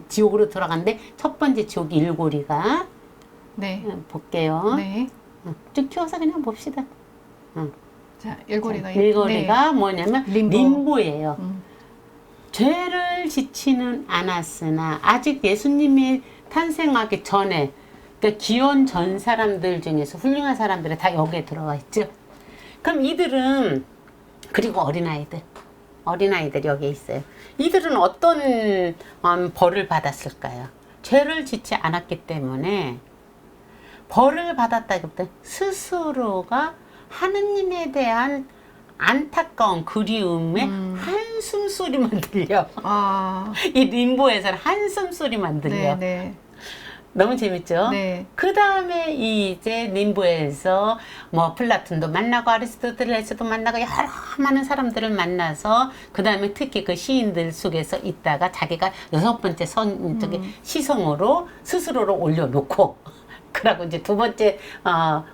지옥으로 들어간데 첫 번째 지옥 일고리가 네. 볼게요. 네. 쭉 키워서 그냥 봅시다. 자, 일고리가 일고리가 뭐냐면 림보예요. 죄를 지치는 않았으나 아직 예수님이 탄생하기 전에, 그러니까 기원 전 사람들 중에서 훌륭한 사람들이 다 여기에 들어가 있죠. 그럼 이들은, 그리고 어린아이들이 여기에 있어요. 이들은 어떤 벌을 받았을까요? 죄를 짓지 않았기 때문에 벌을 받았다기보다 스스로가 하느님에 대한 안타까운 그리움에 한숨 소리만 들려. 이 림보에서는 한숨 소리만 들려. 네, 네. 너무 재밌죠? 네. 그 다음에 이제 림보에서 뭐 플라톤도 만나고 아리스토텔레스도 만나고 여러 많은 사람들을 만나서 그 다음에 특히 그 시인들 속에서 있다가 자기가 여섯 번째 시성으로 스스로를 올려놓고 그러고 이제 두 번째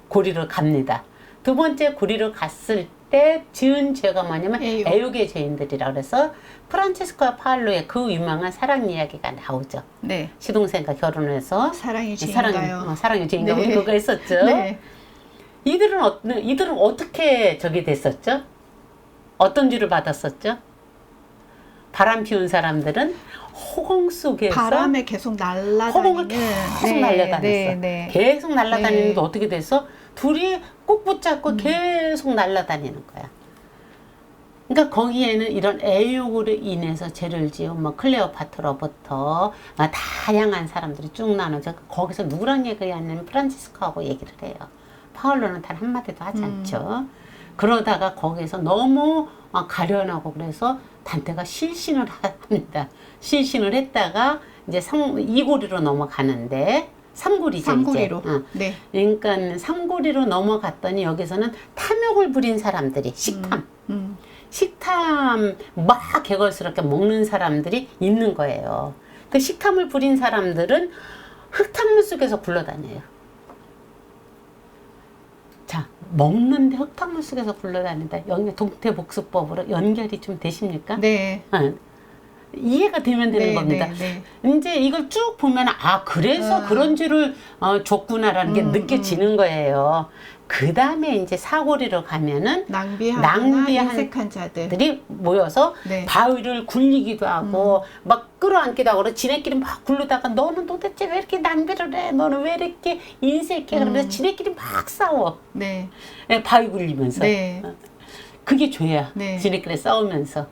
고리로 갑니다. 두 번째 고리로 갔을 때 지은 죄가 뭐냐면 애욕의 죄인들이라 그래서 프란체스코와 파울로의 그 유명한 사랑 이야기가 나오죠. 네. 시동생과 결혼해서 사랑의 죄인가요? 사랑의 죄인가 네. 그거 했었죠. 네. 이들은 어떻게 저기 됐었죠? 어떤 죄를 받았었죠? 바람 피운 사람들은 허공 속에서 바람에 계속 날아다니는 허공을 계속 날아다녔어. 네. 계속 날아다니는데 네. 어떻게 됐어? 둘이 꼭 붙잡고 계속 날아다니는 거야. 그러니까 거기에는 이런 애욕으로 인해서 죄를 지은 뭐 클레오파트로부터 다양한 사람들이 쭉 나눠져. 거기서 누구랑 얘기하냐면 프란치스코하고 얘기를 해요. 파울로는 단 한마디도 하지 않죠. 그러다가 거기서 너무 가련하고 그래서 단테가 실신을 합니다. 실신을 했다가 이제 이고리로 넘어가는데 삼고리로. 네. 그러니까 삼고리로 넘어갔더니 여기서는 탐욕을 부린 사람들이 식탐 막 개걸스럽게 먹는 사람들이 있는 거예요. 그 식탐을 부린 사람들은 흙탕물 속에서 굴러다녀요. 자, 먹는데 흙탕물 속에서 굴러다닌다. 동태복수법으로 연결이 좀 되십니까? 네. 이해가 되면 되는 네, 겁니다. 네, 이제 이걸 쭉 보면 그래서 그런 줄을 줬구나라는 게 느껴지는 거예요. 그 다음에 이제 사고리로 가면은 낭비하거나 인색한 자들. 들이 모여서 네. 바위를 굴리기도 하고 막 끌어안기도 하고 지네끼리 막 굴르다가 너는 도대체 왜 이렇게 낭비를 해? 너는 왜 이렇게 인색해? 그러면서 지네끼리 막 싸워. 네. 예, 바위 굴리면서. 네. 그게 죄야. 네. 지네끼리 싸우면서.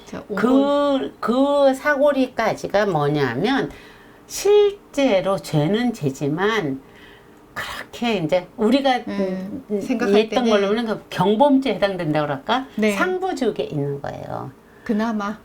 자, 그 사고리까지가 뭐냐면 실제로 죄는 죄지만 그렇게 이제 우리가 생각할 했던 때는 걸로는 그 경범죄에 해당된다고 그럴까? 네. 상부지옥에 있는 거예요. 그나마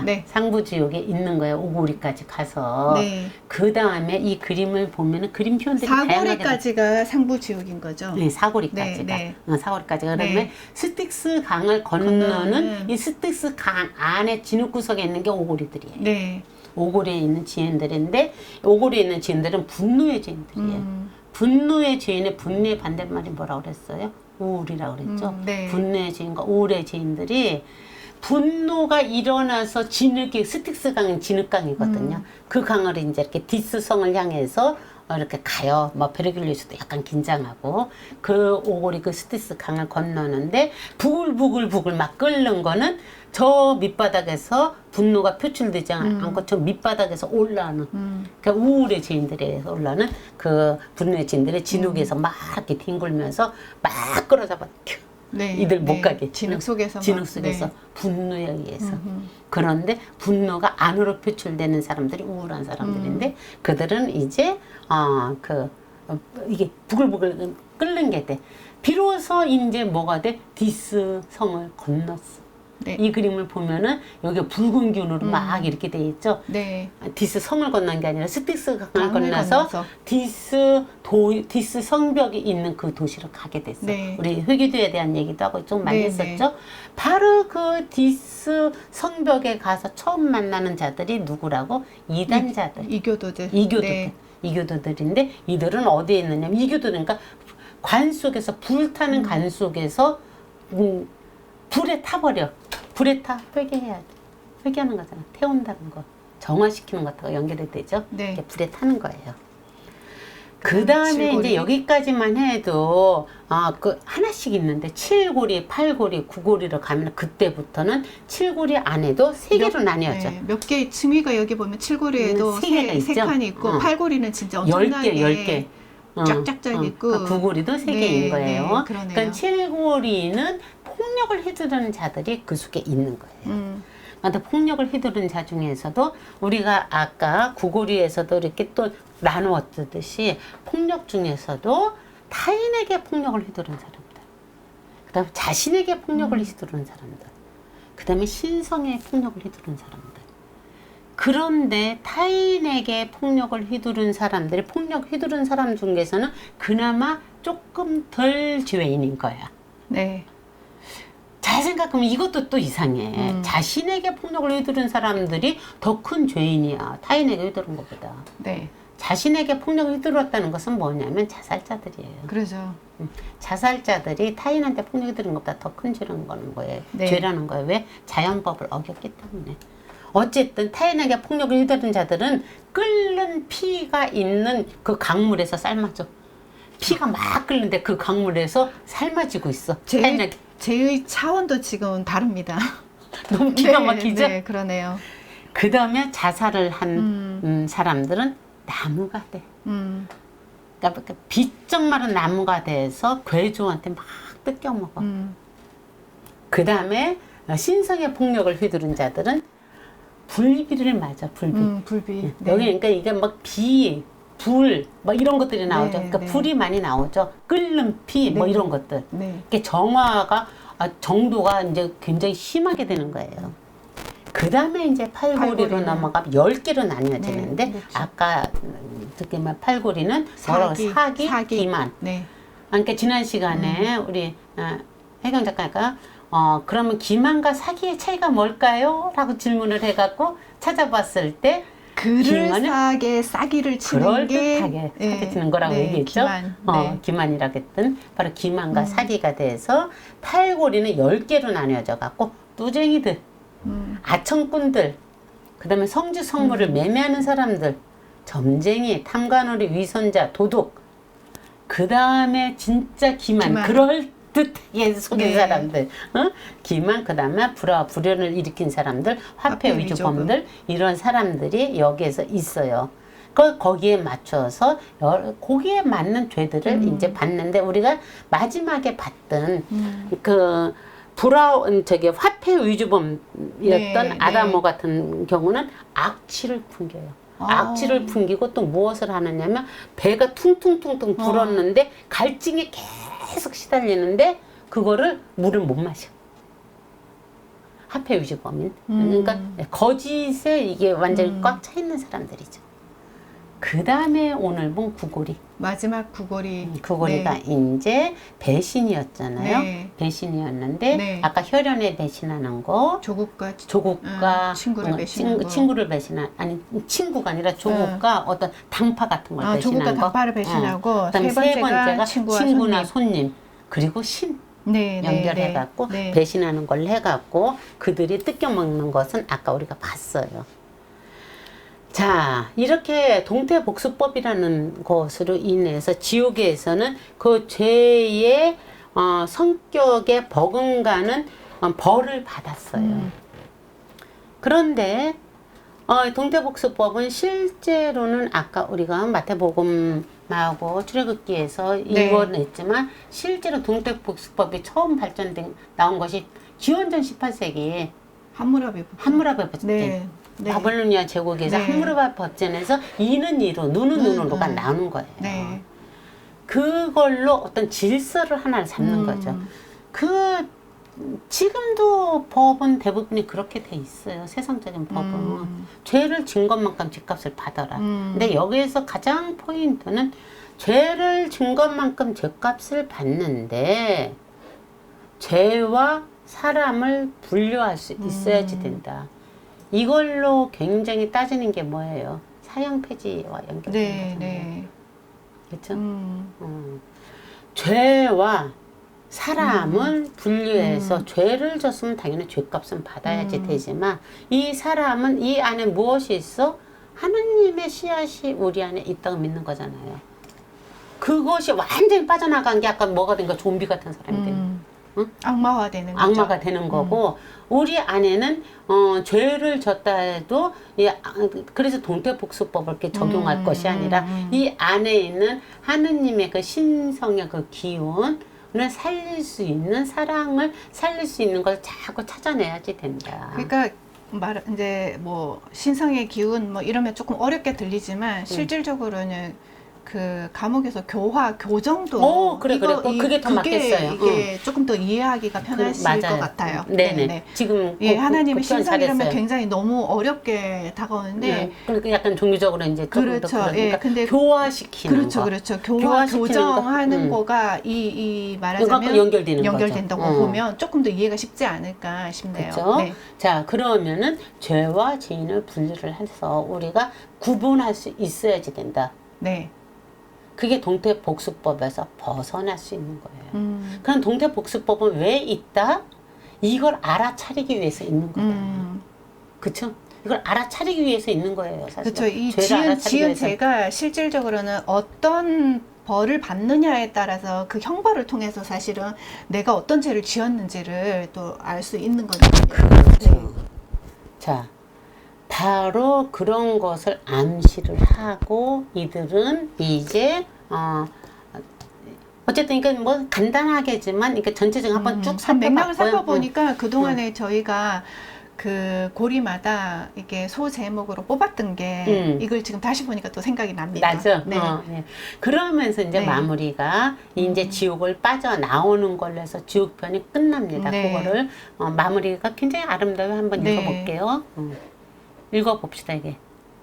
네. 상부지옥에 있는 거예요. 오고리까지 가서. 네. 그 다음에 이 그림을 보면은 그림 표현들이 다양하게 사고리까지가 상부지옥인 거죠. 네, 사고리까지가. 네, 사고리까지가. 그러면 네. 스틱스 강을 건너는 이 스틱스 강 안에 진흙구석에 있는 게 오고리들이에요. 네. 오고리에 있는 지인들인데 오고리에 있는 지인들은 분노의 지인들이에요. 분노의 죄인의 분노의 반대말이 뭐라고 그랬어요? 우울이라고 그랬죠. 네. 분노의 죄인과 우울의 죄인들이 분노가 일어나서 진흙이 스틱스 강은 진흙강이거든요. 그 강을 이제 이렇게 디스성을 향해서 이렇게 가요. 뭐 베르길리우스도 약간 긴장하고 그 오고리 그 스틱스 강을 건너는데 부글부글 막 끓는 거는 저 밑바닥에서 분노가 표출되지 않고 저 밑바닥에서 올라오는 그러니까 우울의 죄인들에 올라오는 그 분노의 죄인들의 진흙에서 막 이렇게 뒹굴면서 막 끌어잡아 네. 이들 못 가게 진흙 속에서 진흙 속에서 분노에 의해서 그런데 분노가 안으로 표출되는 사람들이 우울한 사람들인데 그들은 이제 이게 부글부글 끓는 게 돼. 비로소 이제 뭐가 돼? 디스 성을 건넜어. 네. 이 그림을 보면은 여기 붉은 균으로 막 이렇게 돼 있죠. 네. 디스 성을 건넌 게 아니라 스틱스 강을 강을 건너서 건너서. 디스 성벽이 있는 그 도시로 가게 됐어. 네. 우리 회기도에 대한 얘기도 하고 좀 많이 네, 했었죠. 바로 그 디스 성벽에 가서 처음 만나는 자들이 누구라고? 이단자들. 이교도들. 이교도들. 네. 이교도들인데 이들은 어디에 있느냐면 이교도는 그러니까 관 속에서 불타는 관 속에서 불에 타버려. 불에 타 회개해야 돼. 회개하는 거잖아. 태운다는 거. 정화시키는 것하고 연결이 되죠. 네. 이렇게 불에 타는 거예요. 그 다음에 칠고리. 이제 여기까지만 해도 그 하나씩 있는데 7고리, 8고리, 9고리로 가면 그때부터는 7고리 안에도 3개로 나뉘어져. 네. 몇 개 층위가 여기 보면 칠고리에도 세 개가 세 있죠. 칸이 있고 팔고리는 진짜 엄청나게 10개. 쫙쫙쫙 있고. 그러니까 9고리도 3개인 네, 거예요. 네, 그러네요. 그러니까 7고리는 폭력을 휘두르는 자들이 그 속에 있는 거예요. 근데 폭력을 휘두르는 자 중에서도 우리가 아까 9고리에서도 이렇게 또 나누었듯이 폭력 중에서도 타인에게 폭력을 휘두르는 사람들, 그 다음에 자신에게 폭력을 휘두르는 사람들, 그 다음에 신성에 폭력을 휘두르는 사람들. 그런데 타인에게 폭력을 휘두른 사람들이 폭력 휘두른 사람 중에서는 그나마 조금 덜 죄인인 거야. 네. 잘 생각하면 이것도 또 이상해. 자신에게 폭력을 휘두른 사람들이 더 큰 죄인이야. 타인에게 휘두른 것보다. 네. 자신에게 폭력을 휘두렀다는 것은 뭐냐면 자살자들이에요. 그러죠. 자살자들이 타인한테 폭력을 휘두른 것보다 더 큰 죄라는 거예요. 네. 죄라는 거예요. 왜? 자연법을 어겼기 때문에. 어쨌든 타인에게 폭력을 휘두른 자들은 끓는 피가 있는 그 강물에서 삶아져. 피가 막 끓는데 그 강물에서 삶아지고 있어. 타인에게. 죄의 차원도 지금 다릅니다. 너무 기가 막히죠? 네, 그러네요. 그 다음에 자살을 한 사람들은 나무가 돼. 그러니까 비쩍 마른 나무가 돼서 괴조한테 막 뜯겨먹어. 그 다음에 신성의 폭력을 휘두른 자들은 불비를 맞아. 불비. 불비. 네. 여기 그러니까 이게 막 비, 불, 뭐 이런 것들이 나오죠. 네, 그러니까 네. 불이 많이 나오죠. 끓는 피, 뭐 네. 이런 것들. 네. 이게 정화가 정도가 이제 굉장히 심하게 되는 거예요. 그 다음에 이제 팔고리로 8고리는. 넘어가면 10개로 나뉘어지는데 네, 그렇죠. 아까 듣기만 팔고리는 뭐라고 사기, 기만. 네. 그러니까 지난 시간에 우리 혜경 작가가 그러면 기만과 사기의 차이가 뭘까요? 라고 질문을 해갖고 찾아봤을 때 그럴싸하게 싸기를 치는 게 그럴듯하게 사기 치는 거라고 얘기했죠. 기만. 네. 기만이라고 했던 바로 기만과 사기가 돼서 팔고리는 10개로 나뉘어져 갖고 뚜쟁이들, 아청꾼들, 그다음에 성주 성물을 매매하는 사람들, 점쟁이, 탐관오리, 위선자, 도둑. 그다음에 진짜 기만. 그럴 듯하게 속인 네. 사람들, 기만, 그다음에 불화를 일으킨 사람들, 화폐 위조범들, 이런 사람들이 여기에서 있어요. 거기에 맞춰서 거기에 맞는 죄들을 이제 받는데, 우리가 마지막에 봤던 그 화폐 위조범이었던 네, 아다모 네. 같은 경우는 악취를 풍겨요. 아. 악취를 풍기고 또 무엇을 하느냐면, 배가 퉁퉁퉁퉁 불었는데 갈증에 계속 시달리는데 그거를 물을 못 마셔. 화폐 위조범인. 그러니까 거짓에 이게 완전히 꽉 차 있는 사람들이죠. 그 다음에 오늘 본 구골이. 마지막 구골이. 구골이가 네. 이제 배신이었잖아요. 네. 배신이었는데, 네. 아까 혈연에 배신하는 거, 조국과 친구를 배신한 거. 친구를 배신한, 아니, 친구가 아니라 조국과 어떤 당파 같은 걸 배신한 조국과 거. 당파를 배신하고, 그다음에 세 번째가 친구와 친구나 손님, 그리고 신. 네, 연결해갖고 네. 배신하는 걸 해갖고 그들이 뜯겨먹는 것은 아까 우리가 봤어요. 자, 이렇게 동태복수법이라는 것으로 인해서 지옥에서는 그 죄의 성격에 버금가는 벌을 받았어요. 그런데 동태복수법은 실제로는 아까 우리가 마태복음하고 출애굽기에서 읽어냈지만, 실제로 동태복수법이 처음 나온 것이 기원전 18세기에 함무라비 법전. 네. 네. 바벨로니아 제국에서 네. 함무라비 법전에서 이는 이로, 눈은 눈으로가 나오는 거예요. 네. 그걸로 어떤 질서를 하나를 잡는 거죠. 지금도 법은 대부분이 그렇게 돼 있어요. 세상적인 법은. 죄를 진 것만큼 죗값을 받아라. 근데 여기에서 가장 포인트는, 죄를 진 것만큼 죗값을 받는데 죄와 사람을 분류할 수 있어야지 된다. 이걸로 굉장히 따지는 게 뭐예요? 사형 폐지와 연결되는 네, 거잖아요. 네. 그렇죠? 죄와 사람을 분류해서 죄를 졌으면 당연히 죄값은 받아야지 되지만, 이 사람은 이 안에 무엇이 있어? 하나님의 씨앗이 우리 안에 있다고 믿는 거잖아요. 그것이 완전히 빠져나간 게 아까 뭐가 된 거야? 좀비 같은 사람이 되는 거야. 응? 악마화되는 거죠. 악마가 되는 거고, 우리 안에는 죄를 졌다 해도 그래서 동태복수법을 이렇게 적용할 것이 아니라, 이 안에 있는 하느님의 그 신성의 그 기운을 살릴 수 있는, 사랑을 살릴 수 있는 걸 자꾸 찾아내야지 된다. 그러니까 이제 뭐 신성의 기운 뭐 이러면 조금 어렵게 들리지만, 실질적으로는 그 감옥에서 교정도. 그래. 그게 더 맞겠어요. 이게 조금 더 이해하기가 편하실 것 같아요. 네네. 지금 하나님의 신성이라면 잘했어요. 굉장히 너무 어렵게 다가오는데, 그러니까 약간 종교적으로 이제 그렇죠. 근데 교화시키는 거. 그렇죠. 교화시키는 교정하는 거. 거가 이 말하자면 거죠. 연결된다고 보면 조금 더 이해가 쉽지 않을까 싶네요. 그렇죠. 네. 자, 그러면은 죄와 죄인을 분류를 해서 우리가 구분할 수 있어야지 된다. 네. 그게 동태복수법에서 벗어날 수 있는 거예요. 그럼 동태복수법은 왜 있다? 이걸 알아차리기 위해서 있는 거예요. 그렇죠? 이걸 알아차리기 위해서 있는 거예요, 사실. 그렇죠. 이 지은 죄가 실질적으로는 어떤 벌을 받느냐에 따라서 그 형벌을 통해서 사실은 내가 어떤 죄를 지었는지를 또 알 수 있는 거거든요. 그렇죠. 네. 자, 바로 그런 것을 암시를 하고, 이들은 이제 어쨌든 그러니까 뭐 간단하게지만 이렇게 전체적으로 한번 쭉 맥락을 살펴봤고요. 살펴보니까 그동안에 저희가 그 고리마다 이게 소 제목으로 뽑았던 게 이걸 지금 다시 보니까 또 생각이 납니다. 나죠. 네. 네. 그러면서 이제 네. 마무리가 이제 지옥을 빠져나오는 걸로 해서 지옥편이 끝납니다. 네. 그거를 마무리가 굉장히 아름다워요. 한번 네. 읽어볼게요. 읽어봅시다, 이게.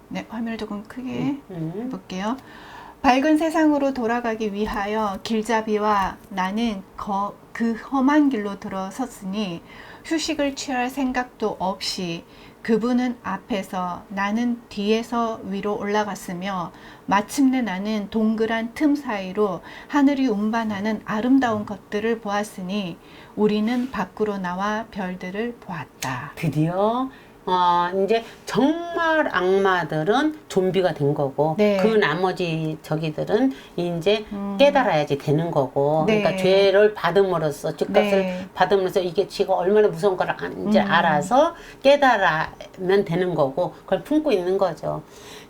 네, 화면을 조금 크게 해볼게요. 밝은 세상으로 돌아가기 위하여 길잡이와 나는 그 험한 길로 들어섰으니 휴식을 취할 생각도 없이 그분은 앞에서 나는 뒤에서 위로 올라갔으며 마침내 나는 동그란 틈 사이로 하늘이 운반하는 아름다운 것들을 보았으니 우리는 밖으로 나와 별들을 보았다. 드디어 이제 정말 악마들은 좀비가 된 거고 네. 그 나머지 저기들은 이제 깨달아야지 되는 거고 네. 그러니까 죄를 받음으로써 죄값을 네. 받음으로써 이게 지가 얼마나 무서운 걸 이제 알아서 깨달으면 되는 거고 그걸 품고 있는 거죠.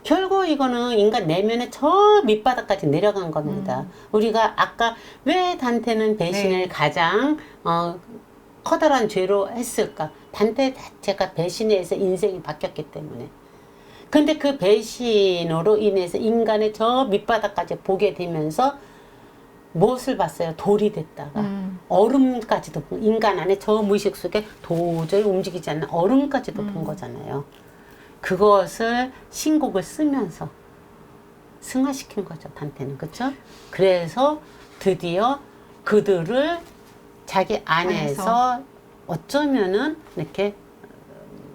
결국 이거는 인간 내면의 저 밑바닥까지 내려간 겁니다. 우리가 아까 왜 단테는 배신을 네. 가장 커다란 죄로 했을까? 단테 자체가 배신에 의해서 인생이 바뀌었기 때문에. 근데 그 배신으로 인해서 인간의 저 밑바닥까지 보게 되면서 무엇을 봤어요? 돌이 됐다가 얼음까지도 인간 안에 저 무의식 속에 도저히 움직이지 않는 얼음까지도 본 거잖아요. 그것을 신곡을 쓰면서 승화시킨 거죠, 단테는. 그렇죠? 그래서 드디어 그들을 자기 안에서 어쩌면은 이렇게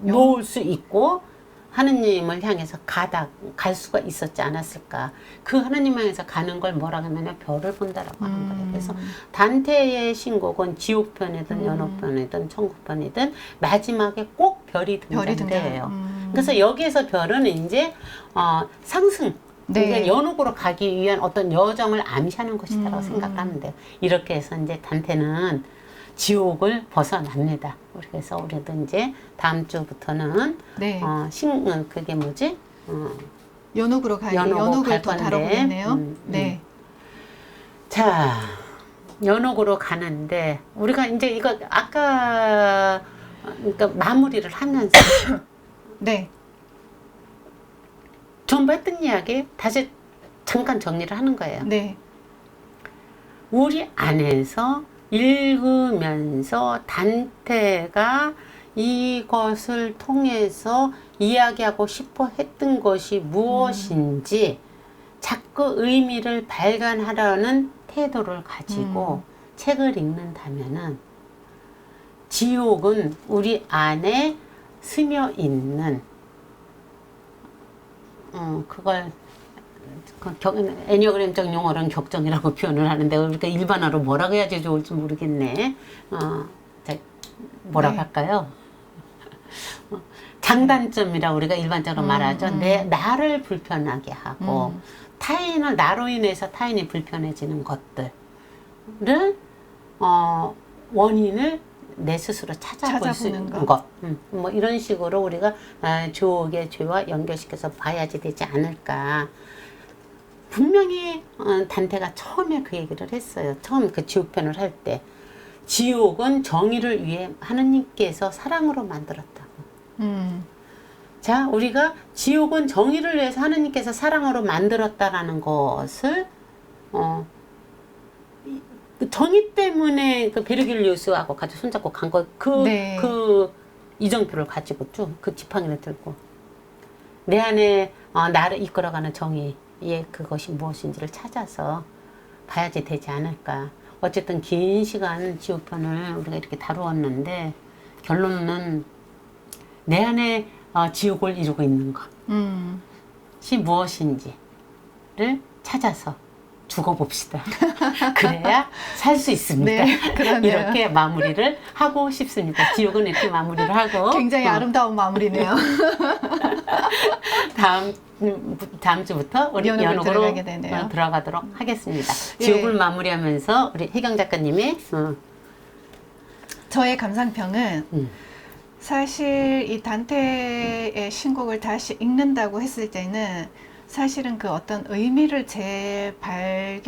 놓을 수 있고 하느님을 향해서 갈 수가 있었지 않았을까. 그 하느님 향해서 가는 걸 뭐라고 하면 별을 본다라고 하는 거예요. 그래서 단테의 신곡은 지옥편이든 연옥편이든 천국편이든 마지막에 꼭 별이 등장돼요. 그래서 여기에서 별은 이제 상승, 네. 그러니까 연옥으로 가기 위한 어떤 여정을 암시하는 것이다라고 생각하면 돼요. 이렇게 해서 이제 단테는 지옥을 벗어납니다. 그래서 우리도 이제 다음 주부터는 네. 그게 뭐지? 연옥으로 가야 연옥으로 연옥을 갈 또 건데. 다뤄보겠네요. 네. 자, 연옥으로 가는데 우리가 이제 이거 아까 그러니까 마무리를 하면서 네. 전부 했던 이야기 다시 잠깐 정리를 하는 거예요. 네. 우리 안에서 읽으면서 단테가 이것을 통해서 이야기하고 싶어 했던 것이 무엇인지 자꾸 의미를 발견하려는 태도를 가지고 책을 읽는다면은 지옥은 우리 안에 스며 있는 그걸 애니어그램적 용어로는 격정이라고 표현을 하는데 우리가 일반어로 뭐라고 해야지 좋을지 모르겠네. 뭐라고 네. 할까요? 장단점이라고 우리가 일반적으로 말하죠. 나를 불편하게 하고 타인을 나로 인해서 타인이 불편해지는 것들을 원인을 내 스스로 찾아볼 수 있는 것. 뭐 이런 식으로 우리가 지옥의 죄와 연결시켜서 봐야지 되지 않을까. 분명히 단테가 처음에 그 얘기를 했어요. 처음 그 지옥편을 할 때. 지옥은 정의를 위해 하느님께서 사랑으로 만들었다고. 자, 우리가 지옥은 정의를 위해서 하느님께서 사랑으로 만들었다라는 것을 그 정의 때문에 그 베르길리우스하고 같이 손잡고 간 거, 네. 그 이정표를 가지고 쭉 그 지팡이를 들고 내 안에 나를 이끌어가는 정의의 그것이 무엇인지를 찾아서 봐야지 되지 않을까. 어쨌든 긴 시간 지옥편을 우리가 이렇게 다루었는데 결론은 내 안에 지옥을 이루고 있는 것이 무엇인지를 찾아서 죽어봅시다. 그래야 살 수 있습니다. 네, 그러네요. 이렇게 마무리를 하고 싶습니다. 지옥은 이렇게 마무리를 하고 굉장히 아름다운 마무리네요. 다음 주부터 우리 연옥으로 연옥으로 들어가게 되네요. 들어가도록 하겠습니다. 예. 지옥을 마무리하면서 우리 혜경 작가님의 저의 감상평은 사실 이 단테의 신곡을 다시 읽는다고 했을 때는 사실은 그 어떤 의미를 재발견하는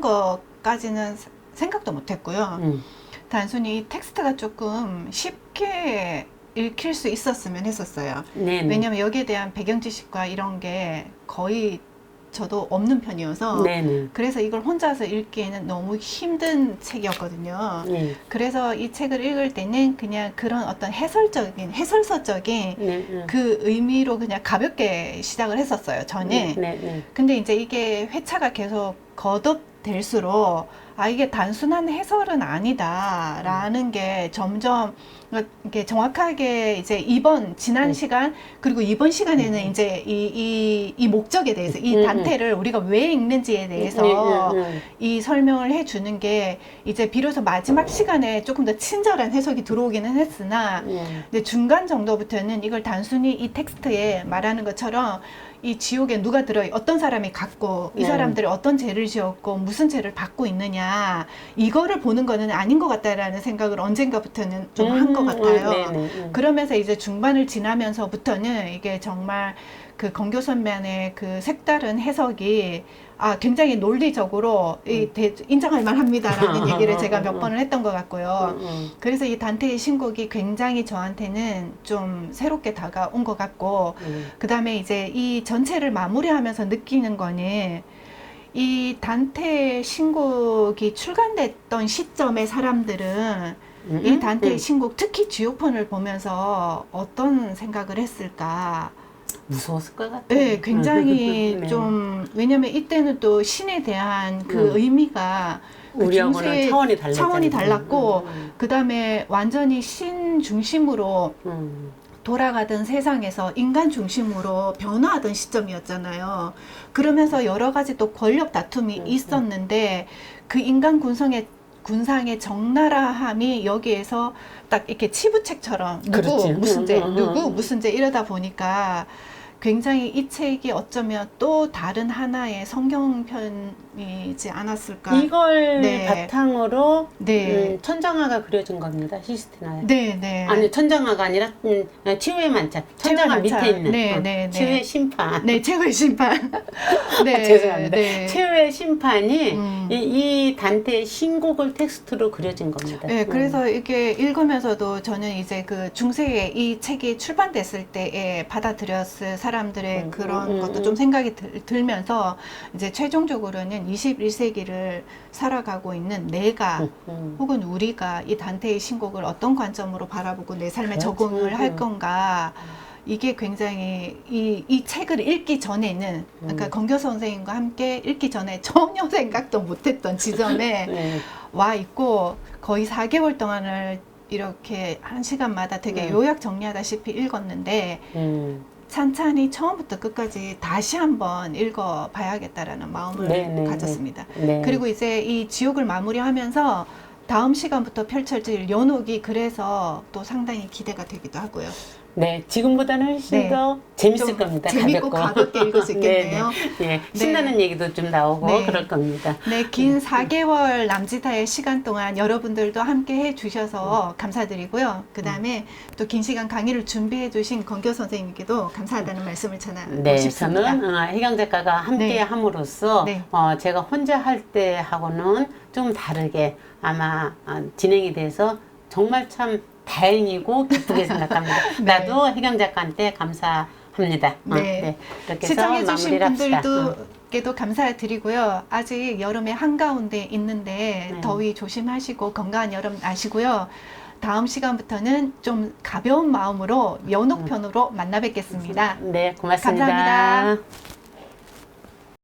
것까지는 생각도 못했고요. 단순히 이 텍스트가 조금 쉽게 읽힐 수 있었으면 했었어요. 네네. 왜냐면 여기에 대한 배경 지식과 이런 게 거의 저도 없는 편이어서 네네. 그래서 이걸 혼자서 읽기에는 너무 힘든 책이었거든요. 네. 그래서 이 책을 읽을 때는 그냥 그런 어떤 해설서적인 네. 그 의미로 그냥 가볍게 시작을 했었어요, 전에. 네. 근데 이제 이게 회차가 계속 거듭될수록 이게 단순한 해설은 아니다라는 게 점점 이렇게 정확하게 이제 지난 시간 그리고 이번 시간에는 이제 이 목적에 대해서 이 단테를 우리가 왜 읽는지에 대해서 이 설명을 해주는 게 이제 비로소 마지막 시간에 조금 더 친절한 해석이 들어오기는 했으나 근데 중간 정도부터는 이걸 단순히 이 텍스트에 말하는 것처럼 이 지옥에 누가 들어 어떤 사람이 갔고 이 사람들이 어떤 죄를 지었고 무슨 죄를 받고 있느냐 이거를 보는 거는 아닌 것 같다라는 생각을 언젠가부터는 좀 한 것 같아요. 그러면서 이제 중반을 지나면서부터는 이게 정말 그 건교 선면의 그 색다른 해석이 굉장히 논리적으로 인정할 만합니다라는 얘기를 제가 몇 번을 했던 것 같고요. 그래서 이 단테의 신곡이 굉장히 저한테는 좀 새롭게 다가온 것 같고 그 다음에 이제 이 전체를 마무리하면서 느끼는 거는 이 단테의 신곡이 출간됐던 시점의 사람들은 이 단테의 신곡 특히 지옥편을 보면서 어떤 생각을 했을까? 무서웠을 것 같아요. 네, 굉장히 네. 좀 왜냐면 이때는 또 신에 대한 그 의미가 그 우리하고는 차원이 달랐고 그 다음에 완전히 신 중심으로 돌아가던 세상에서 인간 중심으로 변화하던 시점이었잖아요. 그러면서 여러 가지 또 권력 다툼이 있었는데 그 인간 군상의 적나라함이 여기에서 딱 이렇게 치부책처럼 누구 무슨 죄, 누구 무슨 죄 이러다 보니까 굉장히 이 책이 어쩌면 또 다른 하나의 성경편이지 않았을까. 이걸 네. 바탕으로 네. 천정화가 그려진 겁니다. 시스티나에. 네, 네. 아니 천정화가 아니라 치유의 만찬. 천정화 치유의 밑에 있는 네, 네, 네. 치유의 심판. 네, 최고의 심판. 네, 죄송합니다. 네. 치유의 심판이 이 단테의 신곡을 텍스트로 그려진 겁니다. 네, 그래서 이게 읽으면서도 저는 이제 그 중세에 이 책이 출판됐을 때에 받아들였을 사람들의 그런 것도 좀 생각이 들면서 이제 최종적으로는 21세기를 살아가고 있는 내가 혹은 우리가 이 단테의 신곡을 어떤 관점으로 바라보고 내 삶에 적응을 할 건가 이게 굉장히 이 책을 읽기 전에는 그러니까 건교 선생님과 함께 읽기 전에 전혀 생각도 못했던 지점에 와 있고 거의 4개월 동안을 이렇게 한 시간마다 되게 요약 정리하다시피 읽었는데 찬찬히 처음부터 끝까지 다시 한번 읽어봐야겠다라는 마음을 가졌습니다. 그리고 이제 이 지옥을 마무리하면서 다음 시간부터 펼쳐질 연옥이 그래서 또 상당히 기대가 되기도 하고요. 네, 지금보다는 훨씬 더 재밌을 겁니다. 재밌고 가볍게 읽을 수 있겠네요. 네, 신나는 얘기도 좀 나오고 그럴 겁니다. 네, 긴 4개월 남짓의 시간 동안 여러분들도 함께 해주셔서 감사드리고요. 그 다음에 또 긴 시간 강의를 준비해주신 건교 선생님께도 감사하다는 말씀을 전하고 네, 싶습니다. 저는 혜경 작가가 함께 함으로써 제가 혼자 할 때하고는 좀 다르게 아마 진행이 돼서 정말 참 다행이고 기쁘게 생각합니다. 나도 혜경 작가한테 감사합니다. 네. 이렇게 해서 시청해주신 마무리를 합시다. 분들께도 감사드리고요. 아직 여름의 한가운데 있는데 더위 조심하시고 건강한 여름 아시고요. 다음 시간부터는 좀 가벼운 마음으로 연옥편으로 만나 뵙겠습니다. 네, 고맙습니다. 감사합니다.